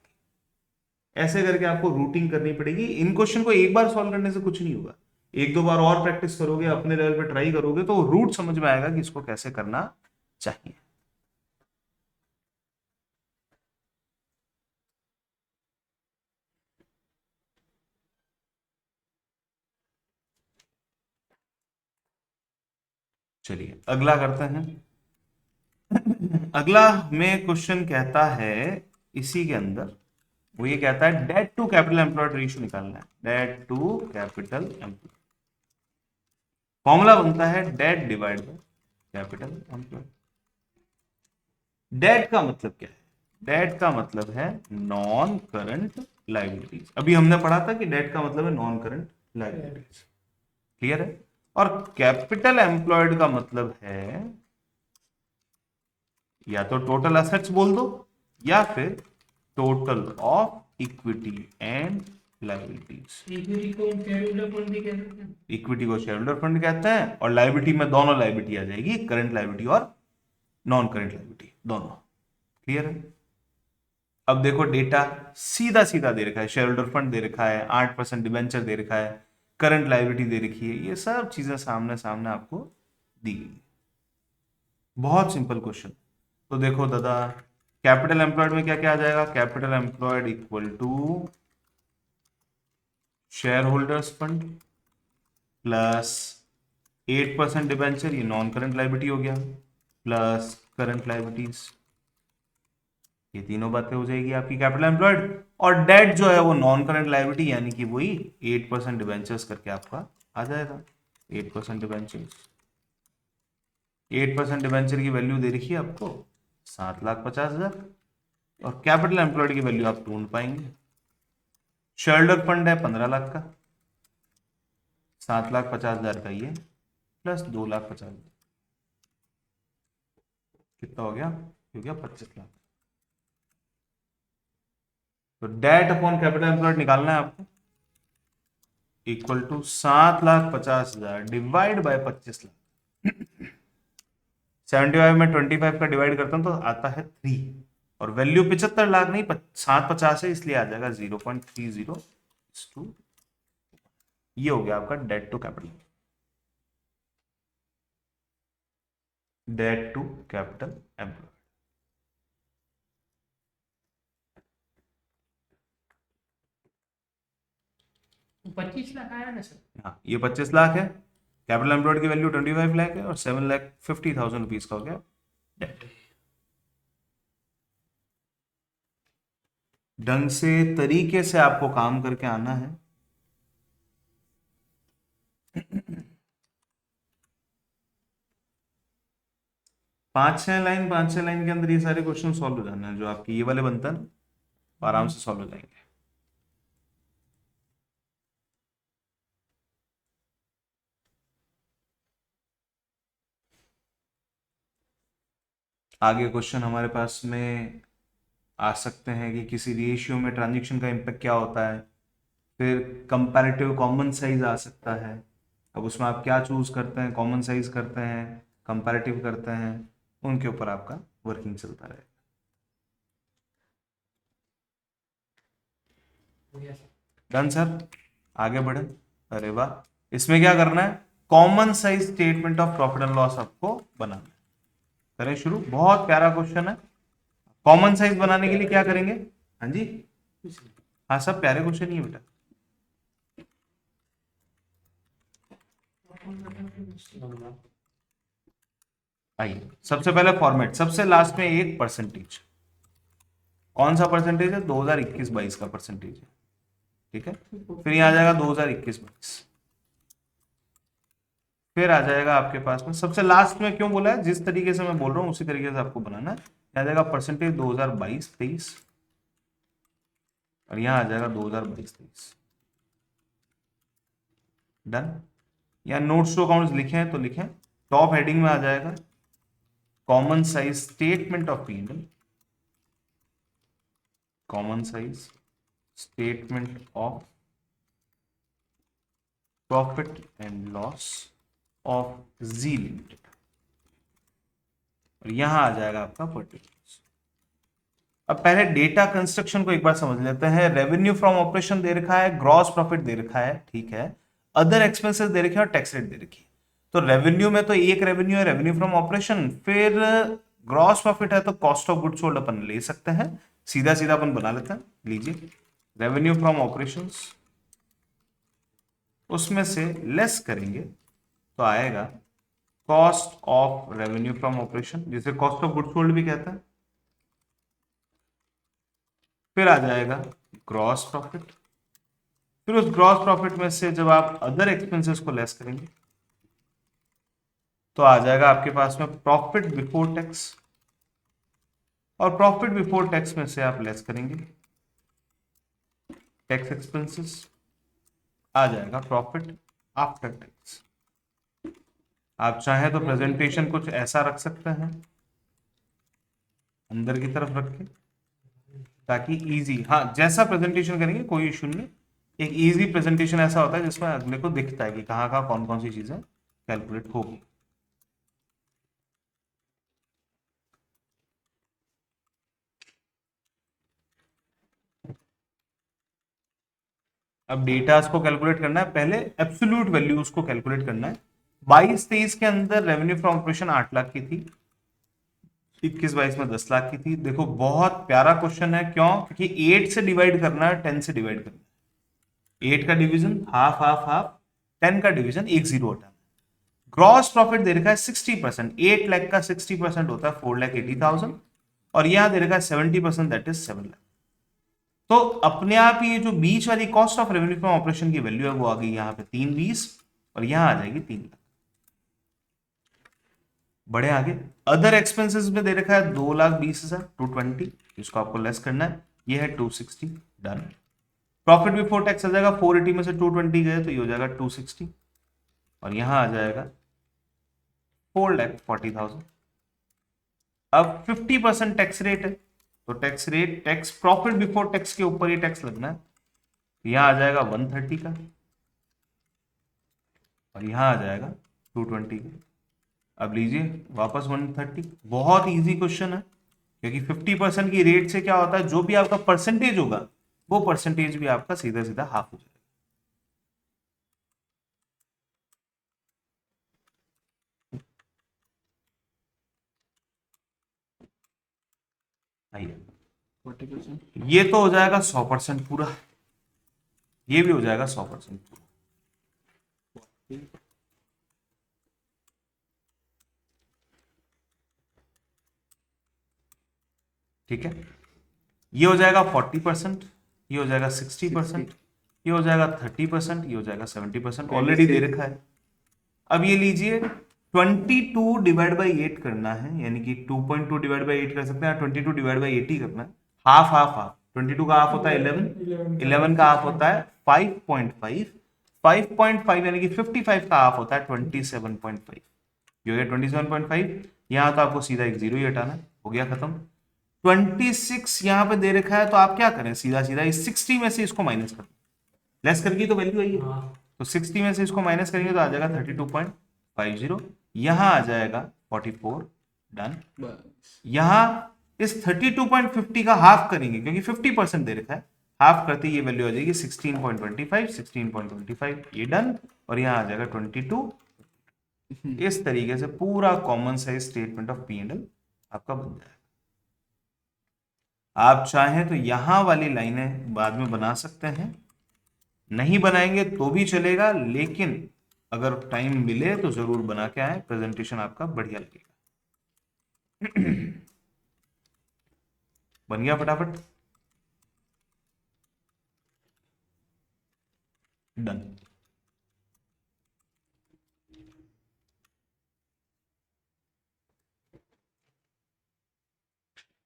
ऐसे करके आपको रूटिंग करनी पड़ेगी। इन क्वेश्चन को एक बार सॉल्व करने से कुछ नहीं होगा, 1-2 बार और प्रैक्टिस करोगे, अपने लेवल पे ट्राई करोगे, तो रूट समझ में आएगा कि इसको कैसे करना चाहिए। चलिए अगला करते हैं। अगला में क्वेश्चन कहता है, इसी के अंदर वो ये कहता है debt to capital employed ratio निकालना है। Debt to capital employed formula बनता है debt divide by capital employed. Debt का मतलब क्या है? डेट का मतलब है नॉन करंट लायबिलिटीज। अभी हमने पढ़ा था कि डेट का मतलब है नॉन करंट लायबिलिटीज, क्लियर है। और कैपिटल एम्प्लॉयड का मतलब है या तो टोटल एसेट्स बोल दो या फिर total of equity and liabilities. Equity को शेयरहोल्डर फंड भी कह सकते हैं। इक्विटी को शेयरहोल्डर फंड कहते हैं, और लायबिलिटी में दोनों लायबिलिटी आ जाएगी, करंट लायबिलिटी और नॉन करंट लायबिलिटी दोनों, क्लियर है। अब देखो डेटा सीधा सीधा दे रखा है, शेयर होल्डर फंड दे रखा है, 8% डिबेंचर दे रखा है, करंट लायबिलिटी दे रखी है, ये सब चीजें सामने सामने आपको दी गई। बहुत सिंपल क्वेश्चन। तो देखो दादा, कैपिटल एम्प्लॉयड में क्या क्या आ जाएगा? Capital employed equal to share holders fund plus 8% debenture, ये नॉन करंट लायबिलिटी हो गया, प्लस करंट लायबिलिटीज, ये तीनों बातें हो जाएगी आपकी कैपिटल एम्प्लॉयड। और डेट जो है वो नॉन करंट लायबिलिटी, यानी कि वही 8% डिबेंचर्स करके आपका आ जाएगा। 8% डिबेंचर्स, 8% डिबेंचर की वैल्यू दे रखी है आपको 7,50,000, और कैपिटल एम्प्लॉयड की वैल्यू आप ढूंढ पाएंगे। शेयरहोल्डर फंड है 15 लाख का, 7,50,000 का ये, प्लस 2,50,000, कितना हो गया? 25 लाख। तो डेट अपॉन कैपिटल एम्प्लॉयड निकालना है आपको, equal to 7,50,000 divide by 25 lakh. 75 में 25 का डिवाइड करता हूं तो आता है 3, और वैल्यू 75 लाख नहीं 750 है, इसलिए आ जाएगा 0.30। ये हो गया आपका debt to capital, debt to capital employed. 25 lakh आया ना सर? हाँ, ये 25 लाख है, कैपिटल एम्प्लॉयड की वैल्यू 25 लाख है, और 7,50,000 रुपीज का हो गया डेट। ढंग से तरीके से आपको काम करके आना है। पांच छह लाइन के अंदर ये सारे क्वेश्चन सॉल्व हो जाना है, जो आपके ये वाले बनता है ना, आराम से सॉल्व हो जाएंगे। आगे क्वेश्चन हमारे पास में आ सकते हैं कि किसी रेशियो में ट्रांजैक्शन का इम्पैक्ट क्या होता है, फिर कंपैरेटिव कॉमन साइज आ सकता है। अब उसमें आप क्या चूज करते हैं, कॉमन साइज करते हैं, कंपैरेटिव करते हैं, उनके ऊपर आपका वर्किंग चलता रहेगा। डन सर, आगे बढ़े। अरे वाह, इसमें क्या करना है? Common size statement of profit and loss आपको बनाना है। करें शुरू, बहुत प्यारा क्वेश्चन है। कॉमन साइज बनाने के लिए क्या करेंगे? हाँ जी, हाँ सब प्यारे क्वेश्चन ही है बेटा। आइए सबसे पहले फॉर्मेट, सबसे लास्ट में एक परसेंटेज, कौन सा परसेंटेज है, 2021-22 का परसेंटेज है, ठीक है। फिर यहाँ आ जाएगा 2021-22, फिर आ जाएगा आपके पास में सबसे लास्ट में, क्यों बोला है, जिस तरीके से मैं बोल रहा हूँ उसी तरीके से आपको बनाना है। आ जाएगा परसेंटेज 2022-23 और यहाँ आ जाएगा 2022-23, डन। या नोट्स टू अकाउंट्स लिखे हैं तो लिखें, टॉप हेडिंग में आ जाएगा common size statement of P&L, common size statement of profit and loss of G limited, और यहां आ जाएगा आपका पर्टिकुलर्स। अब पहले डेटा कंस्ट्रक्शन को एक बार समझ लेते हैं। रेवेन्यू फ्रॉम ऑपरेशन दे रखा है, ग्रॉस प्रॉफिट दे रखा है, ठीक है, अदर एक्सपेंसेस दे रखे हैं और टैक्स रेट दे रखी है। तो रेवेन्यू में तो एक रेवेन्यू है, रेवेन्यू फ्रॉम ऑपरेशन, फिर ग्रॉस प्रॉफिट है तो कॉस्ट ऑफ गुड्स सोल्ड अपन ले सकते हैं, सीधा सीधा अपन बना लेते हैं। लीजिए रेवेन्यू फ्रॉम ऑपरेशंस, उसमें से लेस करेंगे तो आएगा cost of revenue from operation, जिसे कॉस्ट ऑफ गुड्स सोल्ड भी कहता है। फिर आ जाएगा ग्रॉस प्रॉफिट, फिर उस ग्रॉस प्रॉफिट में से जब आप अदर एक्सपेंसेस को लेस करेंगे तो आ जाएगा आपके पास में प्रॉफिट बिफोर टैक्स, और प्रॉफिट बिफोर टैक्स में से आप लेस करेंगे टैक्स एक्सपेंसेस, आ जाएगा प्रॉफिट आफ्टर टैक्स। आप चाहें तो प्रेजेंटेशन कुछ ऐसा रख सकते हैं, अंदर की तरफ रख के, ताकि इजी, हाँ जैसा प्रेजेंटेशन करेंगे कोई इशू नहीं, एक इजी प्रेजेंटेशन ऐसा होता है जिसमें अगले को दिखता है कि कहाँ कहाँ कौन कौन सी चीजें कैलकुलेट होगी। अब डेटास को कैलकुलेट करना है, पहले एब्सोल्यूट वैल्यूज को कैलकुलेट करना है। 22-23 के अंदर रेवेन्यू फ्रॉम ऑपरेशन 8 लाख की थी, 21-22 में 10 लाख की थी। देखो बहुत प्यारा क्वेश्चन है, क्यों, क्योंकि 8 से डिवाइड करना है, 10 से डिवाइड करना है, 8 का डिवीजन हाफ हाफ हाफ, 10 का डिवीजन एक जीरो हटाना। ग्रॉस प्रॉफिट दे रखा है 60%, 8 लाख का 60% होता है 4,80,000, और यहां दे रखा है 70%, दैट इज 7 लाख। तो अपने आप ये जो बीच वाली cost of revenue from operation की वैल्यू है वो आ गई यहाँ पे 320, और यहां आ जाएगी 3 लाख। बढ़े आगे, अदर एक्सपेंसेस में दे रखा है 2,20,000, 220, इसको आपको लेस करना है, ये है 260, डन। प्रॉफिट बिफोर टैक्स आ जाएगा 480 में से 220 गए तो ये हो जाएगा 260, और यहां आ जाएगा 4,40,000। अब 50% टैक्स रेट है, तो tax rate, tax profit before tax के ऊपर ही टैक्स लगना है, यहां आ जाएगा 130 का, और यहां आ जाएगा 220 का। अब लीजिए वापस 130, बहुत इजी क्वेश्चन है, क्योंकि 50% की रेट से क्या होता है, जो भी आपका परसेंटेज होगा वो परसेंटेज भी आपका सीधा सीधा हाफ हो जाएगा। आइए 40%। ये तो हो जाएगा 100% पूरा, ये भी हो जाएगा 100% पूरा। ठीक है, ये हो जाएगा 40%, ये हो जाएगा 60%, ये हो जाएगा 30%, ये हो जाएगा 70%, ऑलरेडी दे रखा है। अब ये लीजिए 22 डिवाइड बाई 8 करना है, यानी कि 2.2 डिवाइड बाई 8 कर सकते हैं, 22 डिवाइड बाई 80 करना है, हाफ हाफ हाफ, 22 का हाफ होता है 11, 11 का हाफ होता है 5.5, 5.5 यानी कि 55 का हाफ होता है 27.5, ये हो गया 27.5, यहाँ तो आपको सीधा एक जीरो ही हटाना है, हो गया खत्म। 26 यहाँ पे दे रखा है, तो आप क्या करें, सीधा सीधा इस 60 में से इसको माइनस कर, लेस करके तो वैल्यू आई है, तो 60 में से इसको माइनस करेंगे तो आ जाएगा 32.50, यहाँ आ जाएगा 44, डन। यहाँ इस 32.50 का हाफ करेंगे, क्योंकि 50% दे रखा है, हाफ करते ये वैल्यू आ जाएगी 16.25, 16.25, ये डन, और यहाँ आ जाएगा 22। इस तरीके से पूरा common size statement of P&L आपका बन जाएगा। आप चाहें तो यहां वाली लाइनें बाद में बना सकते हैं, नहीं बनाएंगे तो भी चलेगा, लेकिन अगर टाइम मिले तो जरूर बना के आए, प्रेजेंटेशन आपका बढ़िया लगेगा। बन गया फटाफट? डन।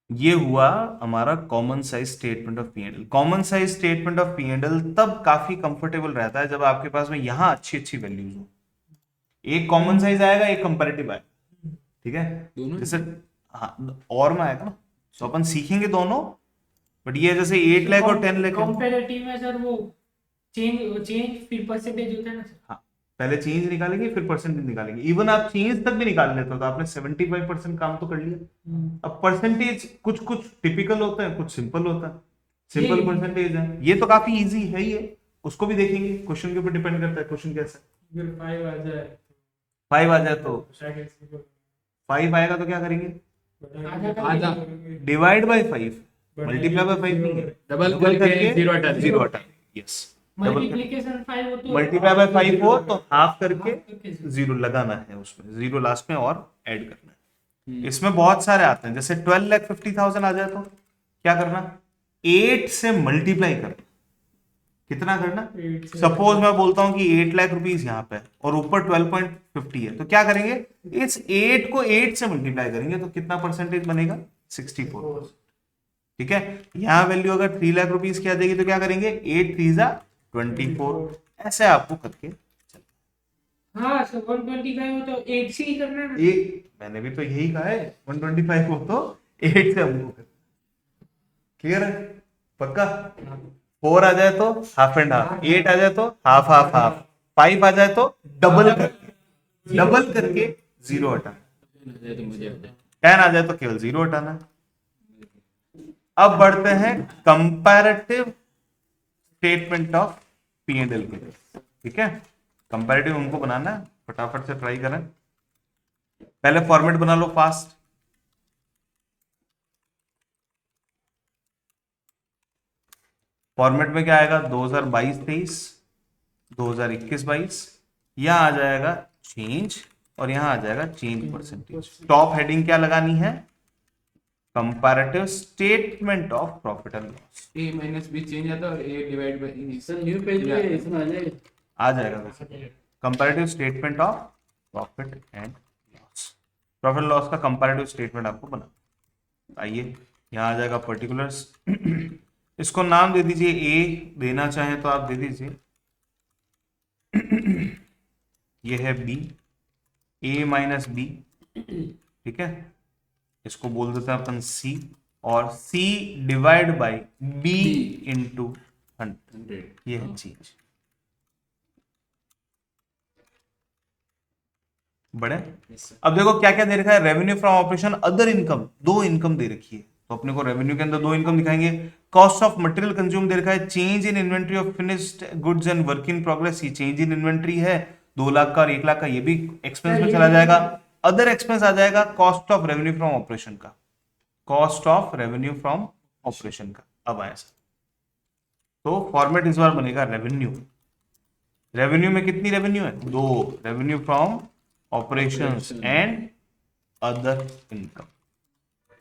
ये हुआ हमारा common size statement of P and L. Common size statement of P and L तब काफी कंफर्टेबल रहता है जब आपके पास में यहां अच्छी अच्छी वैल्यूज हो। एक कॉमन साइज आएगा, एक कंपैरेटिव आएगा, ठीक है? दोनों जैसे हाँ, और में आएगा ना, तो अपन सीखेंगे दोनों। बट ये जैसे 8 लाख और 10 लाख है। कंपैरेटिव में सर वो चेंज चेंज फिर परसेंटेज होता है ना सर। हाँ, पहले चेंज निकालेंगे फिर परसेंटेज निकालेंगे। इवन आप चेंज तक भी निकाल लेते हो तो आपने 75% काम तो कर लिया। अब परसेंटेज कुछ कुछ टिपिकल होता है, कुछ सिंपल होता है। सिंपल ये- परसेंटेज है, ये तो काफी इजी है ही है। उसको भी देखेंगे, क्वेश्चन के ऊपर डिपेंड करता है क्वेश्चन कैसा है। अगर 5 आ जाए 5 आ जाए तो शायद इसको 5 आएगा तो क्या करेंगे? आधा। डिवाइड बाय 5, मल्टीप्लाई बाय 5 नहीं है, डबल करके जीरो हटा देंगे। जीरो हटा देंगे। यस, मल्टीप्लिकेशन 5 हो तो मल्टीप्लाई बाय 5 हो तो हाफ करके करके जीरो लगाना है, उसमें जीरो लास्ट में और ऐड करना है। हम्म। इसमें बहुत सारे आते हैं, जैसे 12,50,000 आ जाए तो क्या करना? 8 से मल्टीप्लाई करना। कितना करना? 8 से सपोज मैं बोलता हूं कि 8 लाख रुपीस यहाँ पे है और ऊपर 12.50 है, तो क्या करेंगे? इस 8 को 8 से मल्टीप्लाई करेंगे तो कितना परसेंटेज बनेगा? 64। ठीक है, यहाँ वैल्यू अगर 3 लाख रुपीस की आ जाएगी तो क्या करेंगे? 8 3 जा 24। ऐसे आपको करके हाँ सर 125 हो तो 8 से ही करना है ना। एक, मैंने भी तो यही कहा है, 125 हो तो 8 से हमको कर। क्लियर है? पक्का? 4 आ जाए तो हाफ एंड हाफ, 8 आ जाए तो हाफ हाफ हाफ, 5 आ जाए तो डबल करके जीरो हटाना, तो मुझे 10 आ जाए तो केवल जीरो हटाना। अब बढ़ते हैं comparative statement of P and L के लिए। ठीक है, कंपैरेटिव हमको बनाना है, फटाफट से ट्राई करें। पहले फॉर्मेट बना लो फास्ट। फॉर्मेट में क्या आएगा? 2022-23, 2021-22, यहां आ जाएगा चेंज और यहां आ जाएगा चेंज परसेंटेज। टॉप हेडिंग क्या लगानी है? Comparative statement of profit and loss. A minus B change आता है और A divide by sir new page पे इसमें आ जाएगा। आ जाएगा वैसे। Comparative statement of profit and loss, profit loss का कंपैरेटिव स्टेटमेंट आपको बना। आइए, यहाँ आ जाएगा पर्टिकुलर्स। इसको नाम दे दीजिए ए, देना चाहें तो आप दे दीजिए। ये है बी, ए माइनस बी, ठीक है। इसको बोल देते हैं अपन सी, और सी डिवाइड बाय बी इंटू 100, ये है चीज। बड़े अब देखो क्या क्या दे रखा है? Revenue from operation, other income, दो इनकम दे रखी है, तो अपने को रेवेन्यू के अंदर दो इनकम दिखाएंगे। कॉस्ट ऑफ मटेरियल कंज्यूम दे रखा है, change in inventory of finished goods and work in progress, ये चेंज इन इन्वेंट्री है 2 लाख का और 1 लाख का, ये भी एक्सपेंस में चला जाएगा। अदर एक्सपेंस आ जाएगा cost of revenue from operation का, cost of revenue from operation का। अब आया सर, तो फॉर्मेट इस बार बनेगा रेवेन्यू। रेवेन्यू में कितनी रेवेन्यू है? 2, revenue from operations and other income,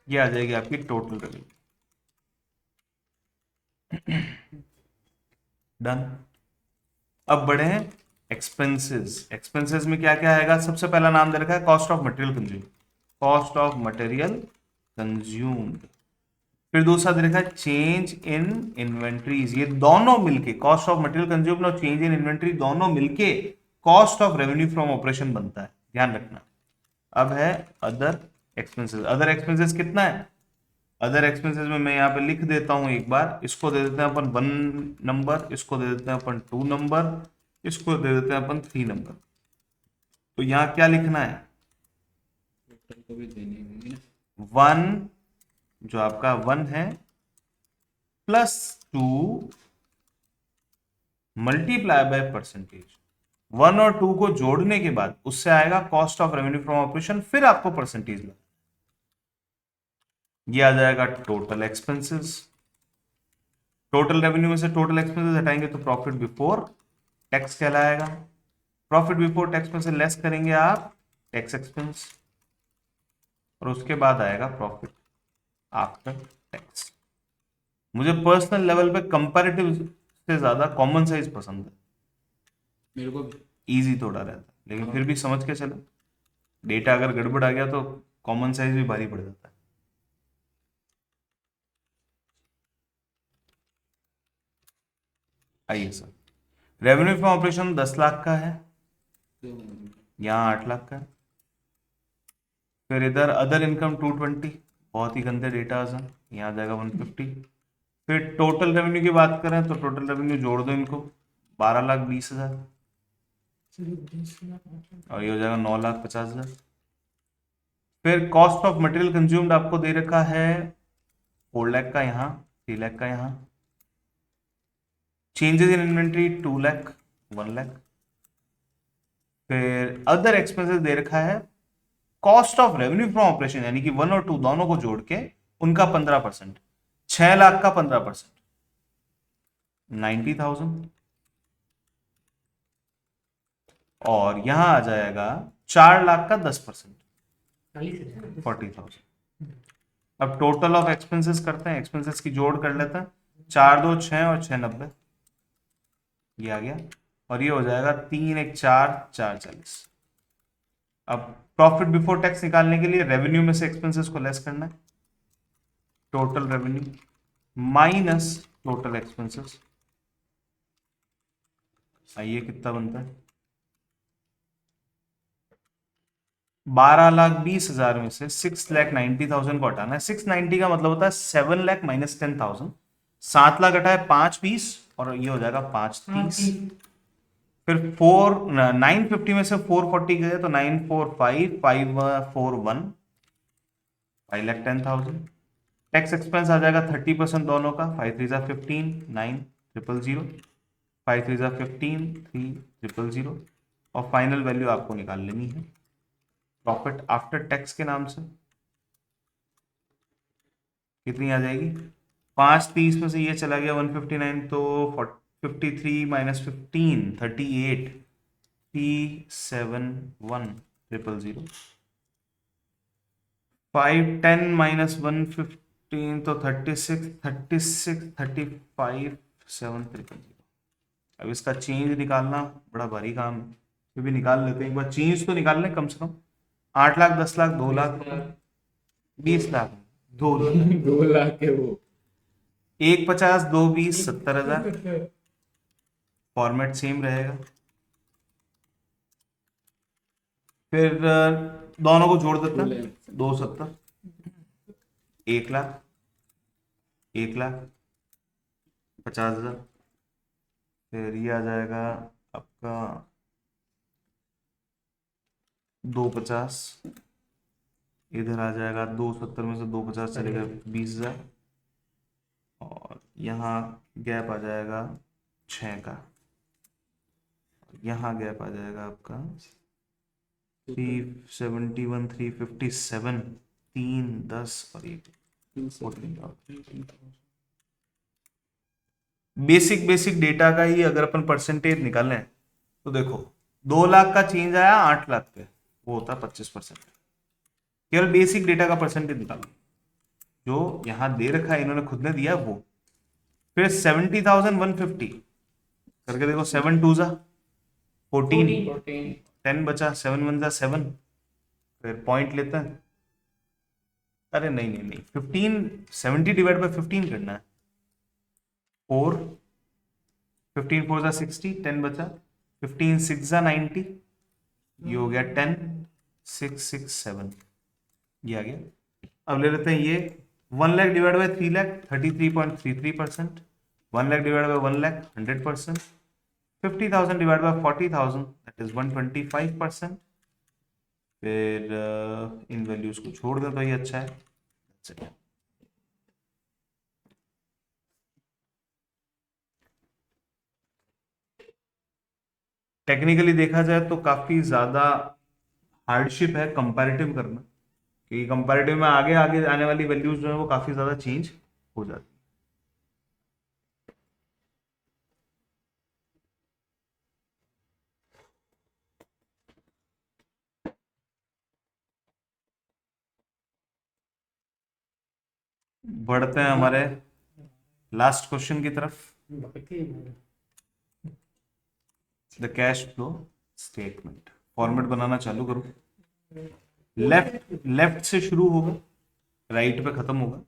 ये आ जाएगी आपकी टोटल रेवेन्यू। डन। अब बढ़े हैं एक्सपेंसेस। एक्सपेंसेस में क्या क्या आएगा? सबसे पहला नाम दे रखा है cost of material consume, cost of material consumed. फिर दूसरा दे रखा है चेंज इन इन्वेंट्रीज, ये दोनों मिलके, कॉस्ट ऑफ मटेरियल कंज्यूम्ड और चेंज इन इन्वेंट्री दोनों मिलके cost of revenue from operation बनता है, ध्यान रखना। अब है अदर एक्सपेंसेस। अदर एक्सपेंसेस कितना है? अदर एक्सपेंसेस में मैं यहाँ पे लिख देता हूं एक बार, इसको दे देते हैं अपन 1 नंबर, इसको दे देते हैं अपन 2 नंबर, इसको दे देते हैं अपन 3 नंबर। तो यहाँ क्या लिखना है? को भी देनी होगी ना। 1 जो आपका 1 है प्लस 2 मल्टीप्लाई बाय परसेंटेज। 1 और 2 को जोड़ने के बाद उससे आएगा cost of revenue from operation, फिर आपको परसेंटेज लगा, ये आ जाएगा टोटल एक्सपेंसेस। टोटल रेवेन्यू में से टोटल एक्सपेंसेस हटाएंगे तो प्रॉफिट बिफोर टैक्स कहलाएगा। प्रॉफिट बिफोर टैक्स में से लेस करेंगे आप टैक्स एक्सपेंस, और उसके बाद आएगा प्रॉफिट आफ्टर टैक्स। मुझे पर्सनल लेवल पे कंपैरेटिव से ज्यादा कॉमन साइज पसंद है, मेरे को भी। इजी थोड़ा रहता है, लेकिन फिर भी समझ के चलो, डेटा अगर गड़बड़ आ गया तो कॉमन साइज भी भारी पड़ जाता है। आइए sir, revenue from operation 10 lakh का है, तो यहाँ 8 लाख का है। फिर इधर अदर इनकम 220, बहुत ही गंदे डेटा है, यहाँ जाएगा 150। फिर टोटल रेवेन्यू की बात करें तो टोटल रेवेन्यू जोड़ दो इनको, 12,20,000, और ये हो जाएगा 9,50,000। फिर कॉस्ट ऑफ मटेरियल कंज्यूम्ड आपको दे रखा है 4 लाख का, यहाँ 3 लाख का, यहाँ changes in inventory 2 lakh, 1 lakh. फिर अदर एक्सपेंसेस दे रखा है cost of revenue from operation, यानी कि 1 और 2 दोनों को जोड़ के उनका 15%, 6 लाख का 15%, 90,000। और यहां आ जाएगा 4 लाख का 10%, 40,000। अब टोटल ऑफ एक्सपेंसेस करते हैं, एक्सपेंसेस की जोड़ कर लेते हैं, 4 2 6 और 6 90, ये आ गया। और ये हो जाएगा 3 1 4 4 40। अब प्रॉफिट बिफोर टैक्स निकालने के लिए रेवेन्यू में से एक्सपेंसेस को लेस करना है, total revenue minus total expenses, आइए कितना बनता है, 12,20,000 में से 6,90,000 को हटाना है। 690 का मतलब होता है 7 लाख माइनस 10,000, 7 लाख हटाए 5 20, और ये हो जाएगा 530। फिर 950 में से 440 गए तो 945 541, 5,10,000। टैक्स एक्सपेंस आ जाएगा 30% दोनों का, 5 3 15, 9,000, 5 3 15, 3,000, और फाइनल वैल्यू आपको निकाल लेनी है प्रॉफिट आफ्टर टैक्स के नाम से। कितनी आ जाएगी, 530 में से ये चला गया 159, तो 53 माइनस 15 38, 371,000, 510 माइनस 115 तो 36 35,700। अब इसका चेंज निकालना बड़ा भारी काम है, फिर भी निकाल लेते हैं एक बार। चेंज तो निकाल लें कम से कम, 8 लाख 10 लाख 2 लाख 20 लाख 2 2 लाख के वो 150 2 20 70,000। फॉर्मेट सेम रहेगा। फिर दोनों को जोड़ देते हैं, 270, 1 लाख 1,50,000। फिर ये आ जाएगा आपका 250, इधर आ जाएगा 270 में से 250 चलेगा 20,000, और यहाँ गैप आ जाएगा 6 का, यहाँ गैप आ जाएगा आपका 371 357, 3 10 और 1 14। बेसिक डेटा का ही अगर अपन परसेंटेज निकालें तो देखो 2 लाख का चेंज आया 8 लाख पे, वो होता है 25%। केवल बेसिक डेटा का परसेंटेज निकालो, जो यहां दे रखा है, इन्होंने खुद ने दिया वो। फिर 70,150 करके देखो, 7 2 14, 10 बचा, 7 1 7। फिर पॉइंट लेते हैं, अरे नहीं 15, 70 डिवाइड बाय 15 करना है, 4 15 4 60, 10 बचा, 15 6 90, ये हो गया 10 6 6 7, ये आ गया। अब ले लेते हैं ये 1 lakh divide by 3 lakh 33.33%, 1 lakh divide by 1 lakh 100%, 50,000 divide by 40,000 that is 125%। फिर इन वैल्यूज को छोड़ दें तो ये अच्छा है। टेक्निकली देखा जाए तो काफी ज्यादा हार्डशिप है कंपैरेटिव करना, क्योंकि कंपैरेटिव में आगे आगे आने वाली वैल्यूज जो है वो काफी ज्यादा चेंज हो जाती है। बढ़ते हैं हमारे लास्ट क्वेश्चन की तरफ। बाकी the cash flow statement format बनाना चालू करो। लेफ्ट से शुरू होगा, राइट पे खत्म होगा।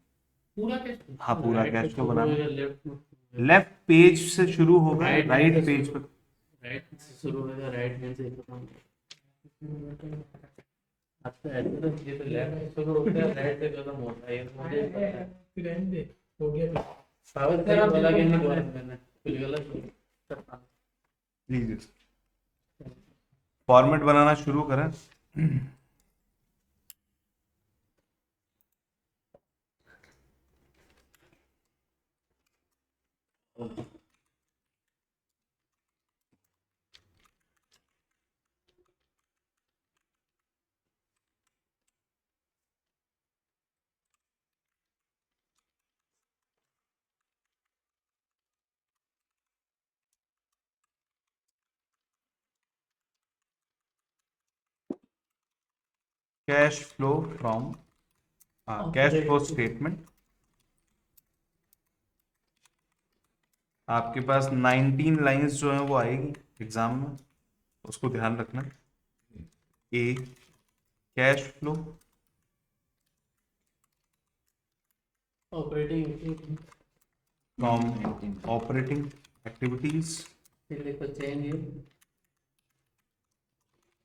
पूरा कैश हाँ, पूरा कैश फ्लो बनाना। लेफ्ट लेफ्ट पेज से शुरू होगा, Right राइट hand से पेज पे। राइट से शुरू होगा, राइट हैंड से खत्म होगा। अच्छा ऐसे तो ये तो लेफ्ट से शुरू होता है, राइट से खत्म होता है, ये तो मुझे पता है। फिर रहने दे, हो गया। साबित सर, आप बोला कि नहीं बिल्कुल बोला मैंने, कुछ गलत बोला। लीजिए फॉर्मेट बनाना शुरू करें। Cash flow from cash flow statement. आपके पास 19 लाइंस जो हैं वो आएगी एग्जाम में, उसको ध्यान रखना। A cash flow operating from operating activities, फिर देखो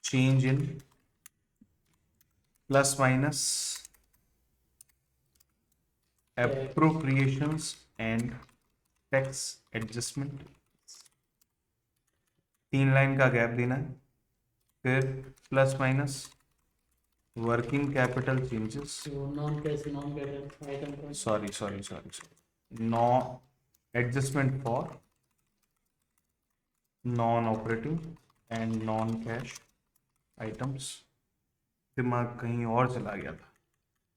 change in plus minus appropriations and tax adjustment। 3 line का गैप देना है। फिर plus minus working capital changes, non cash item का sorry no adjustment for non operating and non cash items. दिमाग कहीं और चला गया था।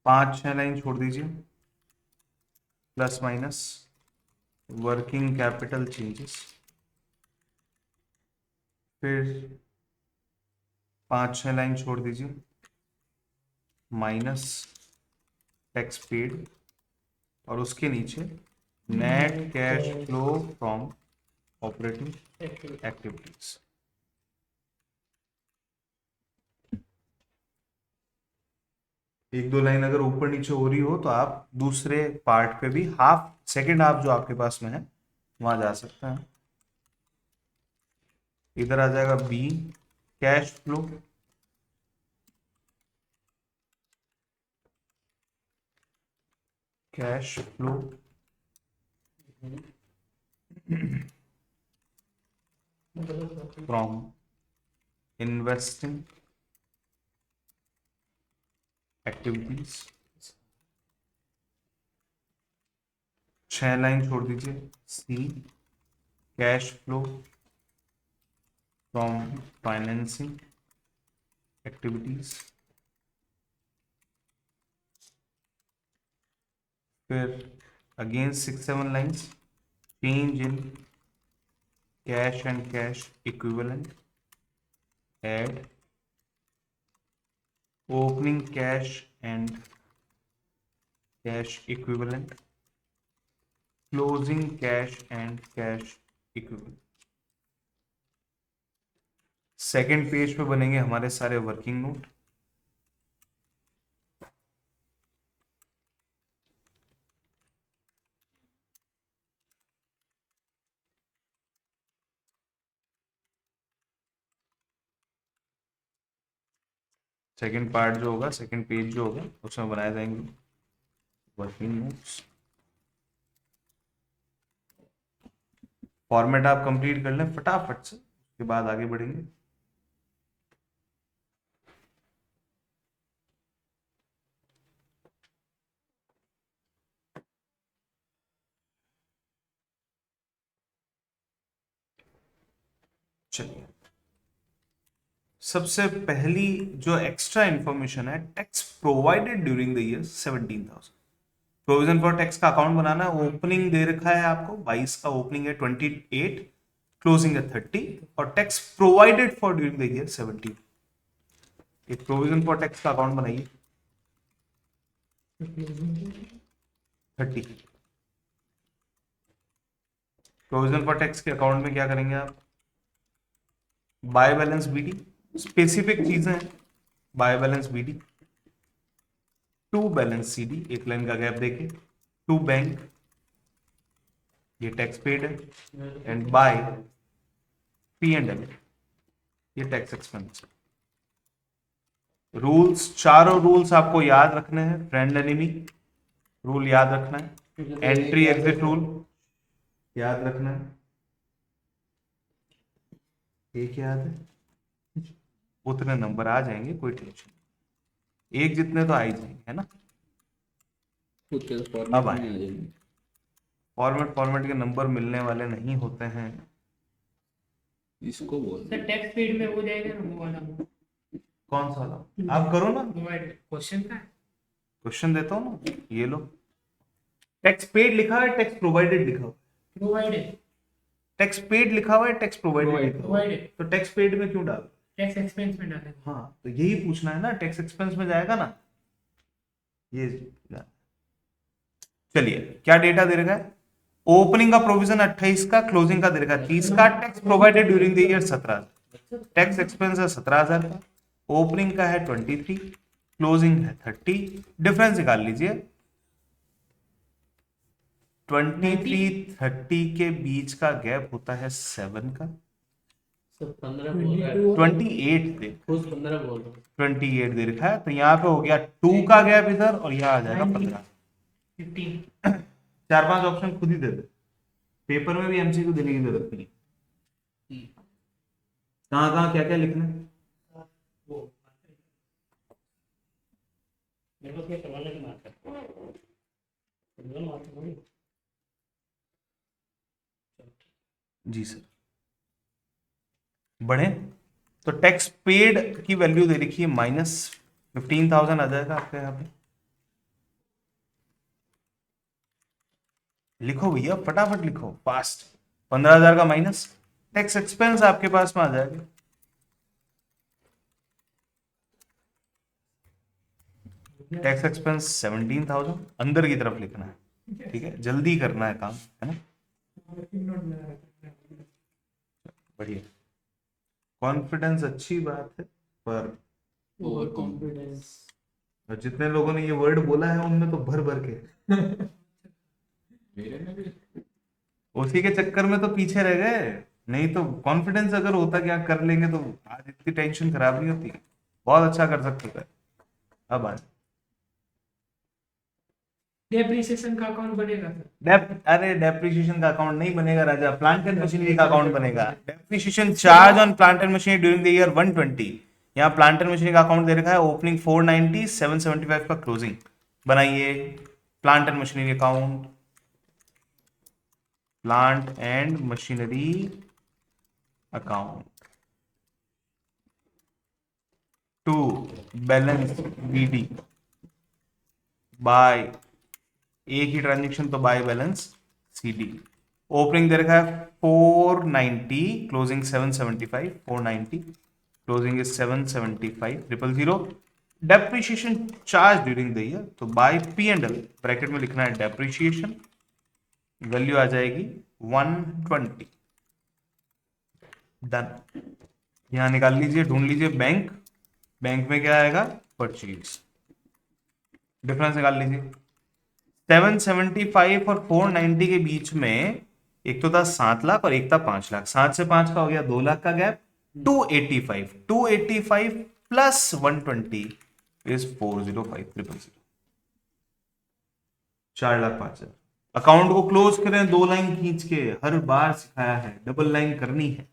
5-6 लाइन छोड़ दीजिए। Plus minus working capital changes, फिर 5-6 लाइन छोड़ दीजिए। माइनस टैक्स पेड, और उसके नीचे net cash flow from operating activities. एक दो लाइन अगर ऊपर नीचे हो रही हो तो आप दूसरे पार्ट पे भी सेकेंड हाफ जो आपके पास में है वहां जा सकते हैं। इधर आ जाएगा B cash flow from investing activities. 6 line छोड़ दीजिए। C cash flow from financing activities. फिर again 6-7 lines, change in cash and cash equivalent, add opening cash and cash equivalent, closing cash and cash equivalent। Second page पे बनेंगे हमारे सारे वर्किंग नोट। सेकेंड पार्ट जो होगा, सेकेंड पेज जो होगा, उसमें बनाए जाएंगे वर्किंग नोट्स। फॉर्मेट आप कंप्लीट कर लें फटाफट से, उसके बाद आगे बढ़ेंगे। चलिए, सबसे पहली जो एक्स्ट्रा इंफॉर्मेशन है, tax provided during the year 17,000। Provision for tax का अकाउंट बनाना है। ओपनिंग दे रखा है आपको 22 का, ओपनिंग है 28, क्लोजिंग है 30, और tax provided for during the year 17। एक प्रोविजन फॉर टैक्स का अकाउंट बनाइए। 30। प्रोविजन फॉर टैक्स के अकाउंट में क्या करेंगे आप? बाय बैलेंस बीडी, स्पेसिफिक चीजें हैं। By balance B D, to balance C D, एक लाइन का गैप देके, टू बैंक, ये टैक्स पेड है, and by P and L, ये टैक्स एक्सपेंस। रूल्स, चारों रूल्स आपको याद रखने हैं। फ्रेंड एनिमी रूल याद रखना है, एंट्री एग्जिट रूल याद रखना है, एक याद है, उतने नंबर आ जाएंगे, कोई टेंशन नहीं। एक जितने तो आ ही जाएंगे, है ना। खुद के अब फॉर्मेट आए। में आ जाएंगे। फॉर्मेट के नंबर मिलने वाले नहीं होते हैं। इसको बोल सर टैक्स पेड में हो जाएगा ना वो वाला कौन सा वाला? आप करो ना, प्रोवाइड क्वेश्चन का क्वेश्चन देता हूँ ना, ये लो। टैक्स पेड लिखा है, टैक्स प्रोवाइडेड लिखा हुआ है? प्रोवाइडेड टैक्स पेड लिखा हुआ है, टैक्स प्रोवाइडेड लिखा हुआ है? प्रोवाइडेड तो टैक्स पेड में क्यों डाल? टैक्स एक्सपेंस में डालेंगे। हाँ, तो यही पूछना है ना, टैक्स एक्सपेंस में जाएगा ना ये। चलिए, क्या डेटा दे रखा है? ओपनिंग का प्रोविजन 28 का, क्लोजिंग का दे रखा है 30 का, tax provided during the year 17,000, tax expense है 17,000 का, ओपनिंग का है 23, क्लोजिंग है 30, डिफरेंस निकाल लीजिए। 23-30 के बीच का गैप होता है 7 का। सर 15 बोल रहा है, 28 दे, खुद 15 बोल रहा है। 28 दे रखा है, तो यहाँ पे हो गया 2 का गैप इधर, और यहाँ आ जाएगा 15। 15 4-5 ऑप्शन खुद ही दे दे, पेपर में भी एमसीक्यू देने की जरूरत नहीं। कहाँ कहाँ क्या क्या लिखना है? जी सर, बढ़े तो टैक्स पेड की वैल्यू दे रखी है -15,000 आ जाएगा आपके यहाँ पे। लिखो भैया, फटाफट लिखो, फास्ट। 15,000 का माइनस, टैक्स एक्सपेंस आपके पास में आ जाएगा। टैक्स एक्सपेंस 17,000 अंदर की तरफ लिखना है, ठीक है, जल्दी करना है काम, है ना। बढ़िया, कॉन्फिडेंस अच्छी बात है, पर ओवर कॉन्फिडेंस। कॉन्फिडेंस जितने लोगों ने ये वर्ड बोला है उनमें तो भर भर के मेरे में भी उसी के चक्कर में तो पीछे रह गए। नहीं तो कॉन्फिडेंस अगर होता कि आप कर लेंगे तो आज इतनी टेंशन खराब नहीं होती, बहुत अच्छा कर सकते थे। अब आज डेप्रिसिएशन का अकाउंट बनेगा सर। अरे डेप्रिसिएशन का अकाउंट नहीं बनेगा राजा, प्लांट एंड मशीनरी का अकाउंट बनेगा। Depreciation charge on plant and machinery during the year 120, यहाँ प्लांट एंड मशीनरी का अकाउंट दे रखा है, ओपनिंग 490, 775 का क्लोजिंग। बनाइए plant and machinery account, plant and machinery account to balance B D by, एक ही ट्रांजेक्शन तो बाय बैलेंस सीडी। ओपनिंग दे रखा है 490, closing 775, 490 closing is 775 000। Depreciation charge during the year, तो bye P and L bracket में लिखना है डेप्रिसिएशन, वैल्यू आ जाएगी 120। डन। यहां निकाल लीजिए, ढूंढ लीजिए बैंक, बैंक में क्या आएगा? परचेज। डिफरेंस निकाल लीजिए। 775 और 490 के बीच में एक तो था 7 लाख और एक था 5 लाख। 7 से 5 का हो गया 2 लाख का गैप। 285 plus 120 is 405,000। 4,05,000। अकाउंट को क्लोज करें 2 लाइन खींच के, हर बार सिखाया है, डबल लाइन करनी है।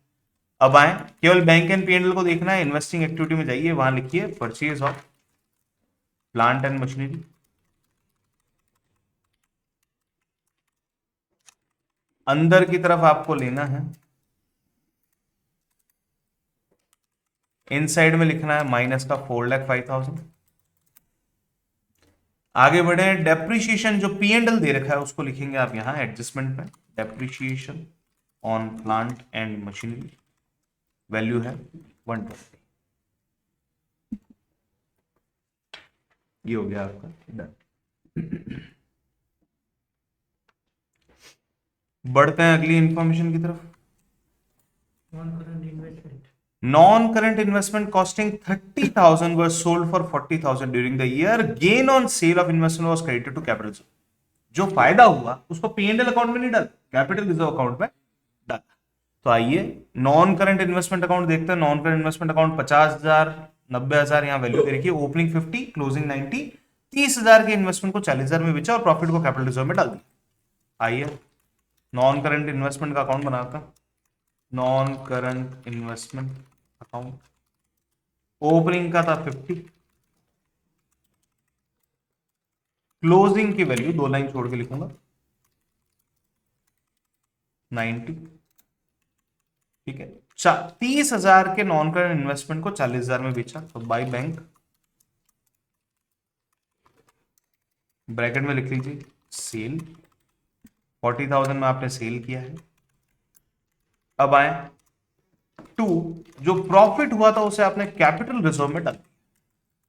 अब आए, केवल बैंक एंड पीएनएल को देखना है। इन्वेस्टिंग एक्टिविटी में जाइए, वहां लिखिए purchase of plant and machinery. अंदर की तरफ आपको लेना है, इनसाइड में लिखना है माइनस का 4,05,000। आगे बढ़े, डेप्रिसिएशन जो पी एंड एल दे रखा है उसको लिखेंगे आप यहां एडजस्टमेंट में, depreciation on plant and machinery, value है 120। ये हो गया आपका डन। बढ़ते हैं अगली इंफॉर्मेशन की तरफ। Non current investment Non-current investment costing 30,000 was sold for 40,000 during the year. Gain on sale of investment was credited to capital reserve. जो फायदा हुआ उसको P&L अकाउंट में नहीं डाल, कैपिटल रिजर्व अकाउंट में डाल। तो आइए नॉन करंट इन्वेस्टमेंट अकाउंट देखते हैं। नॉन करंट इन्वेस्टमेंट अकाउंट 50,000, 90,000 यहाँ वैल्यू दे रखी है, ओपनिंग 50, क्लोजिंग 90, 30,000 के इन्वेस्टमेंट को 40,000 में बेचा और प्रॉफिट को कैपिटल रिजर्व में डाल दिया। आइए नॉन करंट इन्वेस्टमेंट का अकाउंट बनाता है। Non current investment account, opening का था 50, क्लोजिंग की वैल्यू 2 लाइन छोड़ के लिखूंगा 90, ठीक है। 30,000 के नॉन करंट इन्वेस्टमेंट को 40,000 में बेचा, तो बाय बैंक, ब्रैकेट में लिख लीजिए सेल, 40,000 में आपने सेल किया है। अब आए टू, जो प्रॉफिट हुआ था उसे आपने कैपिटल रिजर्व में डाल दिया।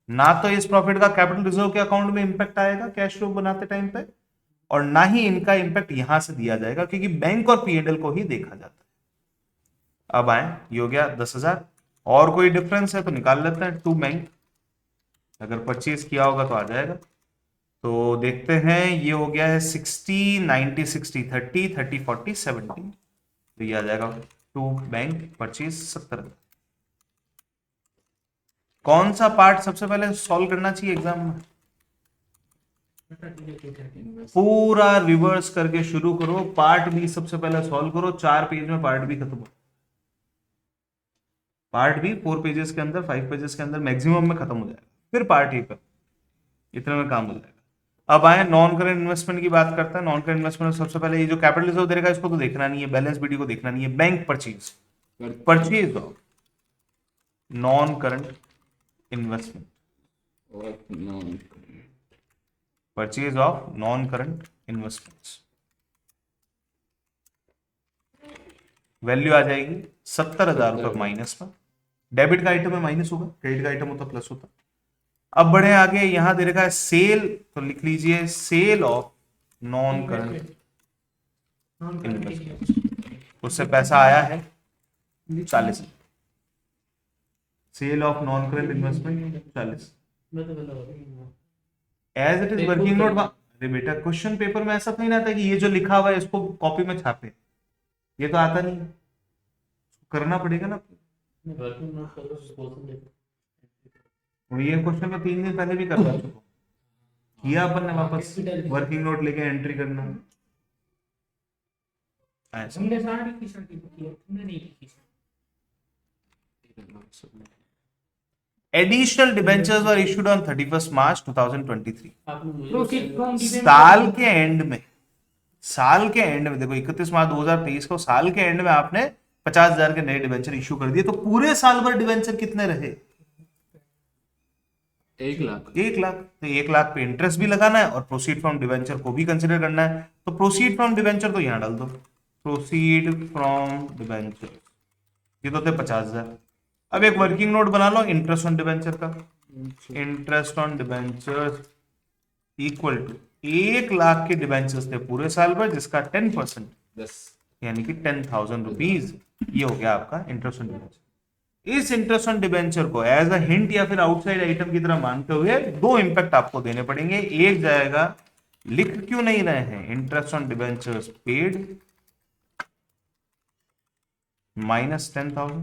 ना तो इस प्रॉफिट का कैपिटल रिजर्व के अकाउंट में इंपैक्ट आएगा कैश फ्लो बनाते टाइम पे, और ना ही इनका इंपैक्ट यहां से दिया जाएगा क्योंकि बैंक और पीएनएल को ही देखा जाता है। अब आए, ये हो गया 10,000। और कोई डिफरेंस है तो निकाल लेते हैं। टू बैंक, अगर परचेज किया होगा तो आ जाएगा। तो देखते हैं, ये हो गया है 60, 90, 60, 30, 30, 40, 70, तो ये आ जाएगा टू बैंक परचेज 70। कौन सा पार्ट सबसे पहले सॉल्व करना चाहिए एग्जाम में? पूरा रिवर्स करके शुरू करो, पार्ट बी सबसे पहले सॉल्व करो। 4 पेज में पार्ट बी खत्म हो, पार्ट बी 4 पेजेस के अंदर, 5 पेजेस के अंदर मैक्सिमम में खत्म हो जाएगा, फिर पार्ट ए पर इतने में काम हो जाएगा। अब आए नॉन करेंट इन्वेस्टमेंट की बात करते हैं। नॉन करेंट इन्वेस्टमेंट सबसे पहले ये जो कैपिटल रिजर्व दे रखा है इसको तो देखना नहीं है, बैलेंस बीडी को देखना नहीं है। Bank purchase, purchase of non current investment, और non purchase of non current investments, value आ जाएगी 70,000 रुपए माइनस में। डेबिट का आइटम है माइनस होगा, क्रेडिट का आइटम होता प्लस होता। अब बढ़े आगे, यहां दे रखा है सेल, तो लिख लीजिए sale of non current investment, उससे पैसा आया है 40। Sale of non current investment 40 as it is working note. अरे बेटा क्वेश्चन पेपर में ऐसा तो नहीं आता कि ये जो लिखा हुआ है इसको कॉपी में छापे, ये तो आता नहीं, करना पड़ेगा ना। वर्किंग नोट का तो ये क्वेश्चन में 3 दिन पहले भी कर चुका किया अपन ने, वापस वर्किंग नोट लेके एंट्री करना ऐसा। हमने सारी की किया, तुमने नहीं की। Additional debentures were issued on 31 March 2023। Proceed from साल के एंड में, साल के एंड में देखो 31 मार्च 2023 को साल के एंड में आपने 50,000 के नए डिबेंचर इशू कर दिए, तो पूरे साल भर डिबेंचर कितने रहे? 1 लाख। 1 लाख। तो 1 लाख पे इंटरेस्ट भी लगाना है और प्रोसीड फ्रॉम डिबेंचर को भी कंसिडर करना है, तो प्रोसीड फ्रॉम डिबेंचर तो यहां डाल दो, प्रोसीड फ्रॉम डिबेंचर, ये तो थे 50,000। अब एक वर्किंग नोट बना लो इंटरेस्ट ऑन डिबेंचर का, interest on debenture equal to 1 lakh के डिबेंचर्स थे पूरे साल भर, जिसका 10% 10। यानी कि 10,000 रुपीज, ये हो गया आपका इंटरेस्ट ऑन डिबेंचर। इस इंटरेस्ट ऑन डिबेंचर को एज अ हिंट या फिर आउटसाइड आइटम की तरह मानते हुए 2 इंपैक्ट आपको देने पड़ेंगे। एक जाएगा, लिख क्यों नहीं रहे हैं, interest on debentures paid minus 10,000,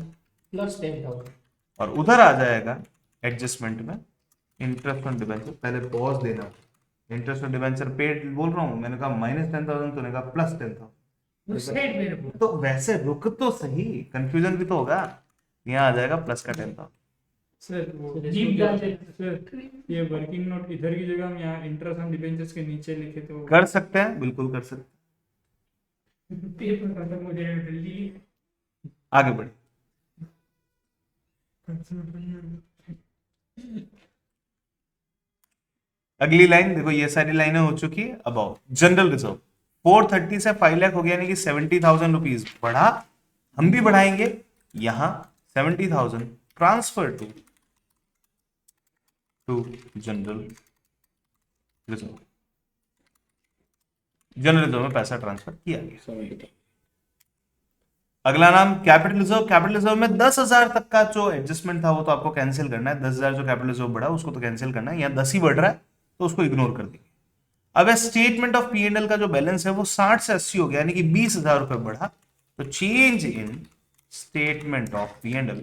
plus 10,000, और उधर आ जाएगा एडजस्टमेंट में इंटरेस्ट ऑन डिबेंचर। पहले पॉज देना, इंटरेस्ट ऑन डिबेंचर पेड बोल रहा हूं, मैंने कहा माइनस 10,000, तूने कहा प्लस 10,000। साइड में रखो। तो वैसे रुक तो सही, कंफ्यूजन भी तो होगा। यहाँ आ जाएगा प्लस का 10,000। सर वो जीप डालते सर, ये वर्किंग नोट इधर की जगह हम यहाँ इंटरेस्ट ऑन डिबेंचर्स के नीचे लिखे तो कर सकते हैं, बिल्कुल कर सकते पेपर खत्म हो जाएगा जल्दी। आगे बढ़े। अगली लाइन देखो, ये सारी लाइनें हो चुकी है। अबाउट जनरल रिजर्व 430 से 5 लाख हो गया, यानी कि 70,000 रुपीज बढ़ा, हम भी बढ़ाएंगे। यहां 70,000 transfer to general reserve. General reserve में पैसा ट्रांसफर किया गया। समझ गया। अगला नाम कैपिटल रिजर्व। कैपिटल रिजर्व में 10,000 तक का जो एडजस्टमेंट था वो तो आपको कैंसिल करना है। 10,000 जो कैपिटल रिजर्व बढ़ा उसको तो कैंसिल करना है। यहाँ 10 ही बढ़ रहा है तो उसको इग्नोर कर देंगे। अब स्टेटमेंट ऑफ P&L का जो बैलेंस है वो 60 से 80 हो गया, यानी कि 20,000 रुपए बढ़ा। तो change in statement of P&L।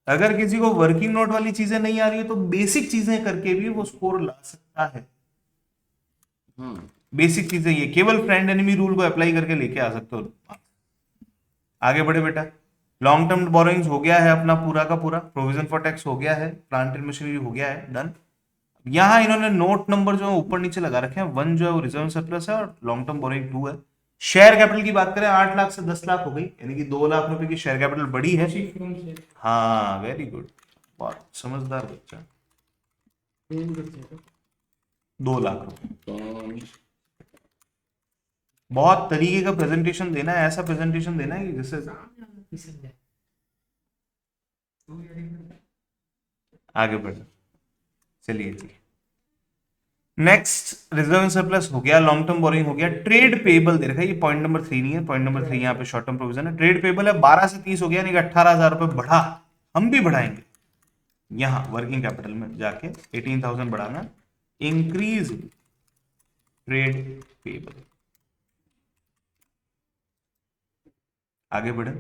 अगर किसी को वर्किंग नोट वाली चीजें नहीं आ रही है तो बेसिक चीजें करके भी वो स्कोर ला सकता है। हाँ बेसिक चीजें ये केवल फ्रेंड एनिमी रूल को अप्लाई करके लेके आ सकते हो। आगे बढ़े बेटा। लॉन्ग टर्म बोरोइंग्स हो गया है अपना पूरा का पूरा। प्रोविजन फॉर टैक्स हो गया है। प्लांट एंड मशीनरी हो गया है, डन। यहां इन्होंने नोट नंबर जो है ऊपर नीचे लगा रखे हैं। 1 जो है वो रिजर्व सरप्लस है और लॉन्ग टर्म बोरोइंग 2 है। शेयर कैपिटल की बात करें 8 लाख से 10 लाख हो गई, यानी कि 2 लाख रुपए की शेयर कैपिटल बढ़ी है। उसी फ्रॉम से हाँ वेरी गुड, बहुत समझदार बच्चा। 2 लाख रुपए। बहुत तरीके का प्रेजेंटेशन देना है, ऐसा प्रेजेंटेशन देना है कि जिससे आगे बढ़। चलिए जी, नेक्स्ट रिजर्व सरप्लस हो गया, लॉन्ग टर्म बोरिंग हो गया। ट्रेड पेबल दे रखा है, ये पॉइंट नंबर 3 नहीं है, पॉइंट नंबर 3 यहाँ पे शॉर्ट टर्म प्रोविजन है। ट्रेड पेबल है 12 से 30 हो गया, यानी कि 18,000 रुपए बढ़ा। हम भी बढ़ाएंगे यहां वर्किंग कैपिटल में जाके 18,000 बढ़ाना। Increase trade payable. आगे बढ़े।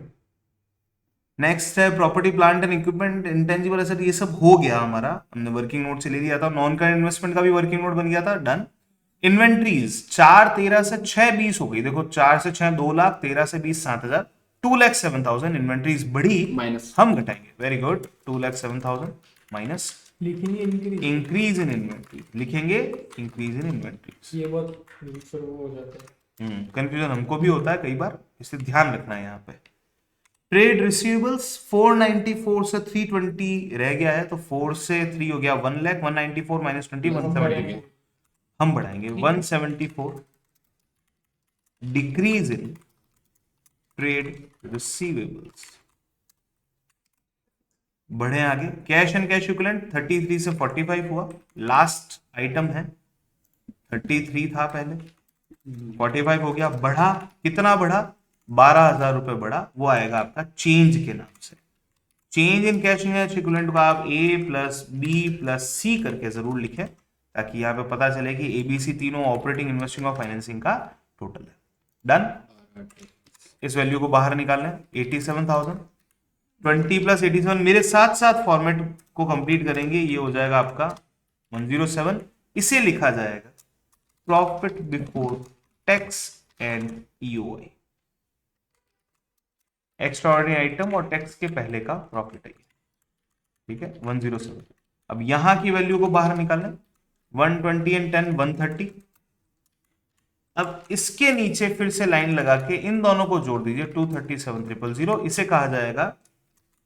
नेक्स्ट है property plant and equipment intangible asset. ये सब हो गया हमारा, हमने वर्किंग नोट से ले लिया था। नॉन करंट इन्वेस्टमेंट का भी वर्किंग नोट बन गया था, डन। इन्वेंट्रीज 4,13 से 6,20 हो गई। देखो 4 से 6 2 लाख, 13 से 20 7,000, 2,07,000 इन्वेंट्रीज बढ़ी, माइनस हम घटाएंगे। वेरी गुड, 2,07,000 माइनस लिखेंगे इंक्रीज। इंक्रीज इन इन्वेंट्री, लिखेंगे इंक्रीज इन इन्वेंट्रीज। ये बहुत फिर वो हो जाता है। कंफ्यूजन हमको भी होता है कई बार, इसलिए ध्यान रखना है यहाँ पे। ट्रेड रिसीवेबल्स 494 से 320 रह गया है, तो 4 से 3 हो गया 1 लाख, 194 माइनस 20 174। हम बढ़ाएंगे 174। डिक्रीज इन ट्रेड रिसीवेबल्स, बढ़े आगे। कैश एंड कैश इक्विवेलेंट 33 से 45 हुआ, लास्ट आइटम है। 33 था पहले, 45 हो गया, बढ़ा। कितना बढ़ा? 12,000 रुपए बढ़ा। वो आएगा आपका चेंज के नाम से। Change in cash and cash equivalent को आप A plus B plus C करके जरूर लिखें, ताकि यहाँ पे पता चले कि ABC तीनों ऑपरेटिंग, इन्वेस्टिंग और फाइनेंसिंग का टोटल है। डन। इस वैल्यू को बाहर निकालना है, 87,000। 20 प्लस 87 मेरे साथ साथ फॉर्मेट को कंप्लीट करेंगे, ये हो जाएगा आपका 107। इसे लिखा जाएगा profit before tax and EOI, extra ordinary item और टैक्स के पहले का प्रॉफिट है। ठीक है, 107। अब यहां की वैल्यू को बाहर निकालना, 120 एंड 10 130। अब इसके नीचे फिर से लाइन लगा के इन दोनों को जोड़ दीजिए, 237,000। इसे कहा जाएगा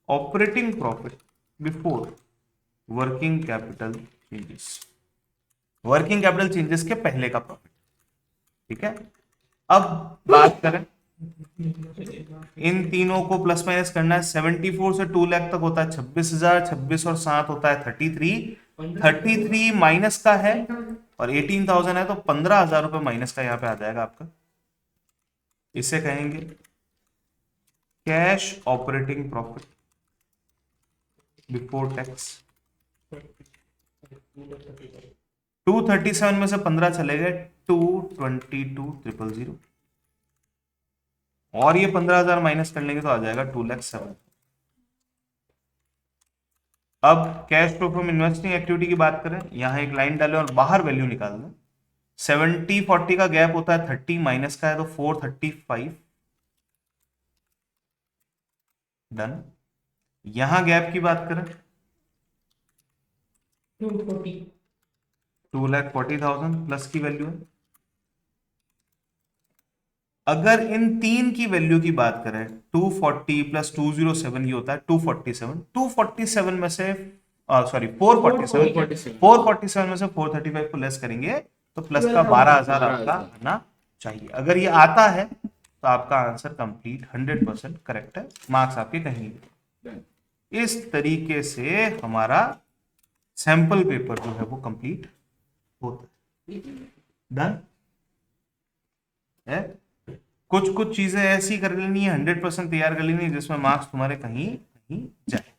operating profit before working capital changes, working capital changes के पहले का प्रॉफिट। ठीक है, अब बात करें, इन तीनों को प्लस माइनस करना है। 74 से 2 लाख तक होता है 26,000, 26 और 7 होता है 33। 33 माइनस का है और 18,000 है, तो 15,000 रुपए माइनस का यहाँ पे आ जाएगा आपका। इसे कहेंगे cash operating profit before tax. 237 में से 15 चले गए, 222,000 और ये 15,000 माइनस कर लेंगे तो आ जाएगा 2,07,000। अब cash flow from investing activity की बात करें, यहां एक लाइन डालें और बाहर वैल्यू निकाल दें। 70-40 का गैप होता है, 30 माइनस का है तो 435। डन। यहां गैप की बात करें 2,40,000 प्लस की वैल्यू है। अगर इन तीन की वैल्यू की बात करें 240 प्लस 207, ये होता है 247। 247 में से सॉरी 447 में से 435 को लेस करेंगे तो प्लस का 12,000 आपका आना चाहिए। अगर ये आता है तो आपका आंसर कंप्लीट 100% करेक्ट है, मार्क्स आपके कहीं। इस तरीके से हमारा सैंपल पेपर जो है वो कंप्लीट होता है। डन। है। कुछ कुछ चीजें ऐसी कर लेनी है, 100% तैयार कर लेनी है जिसमें मार्क्स तुम्हारे कहीं नहीं जाए।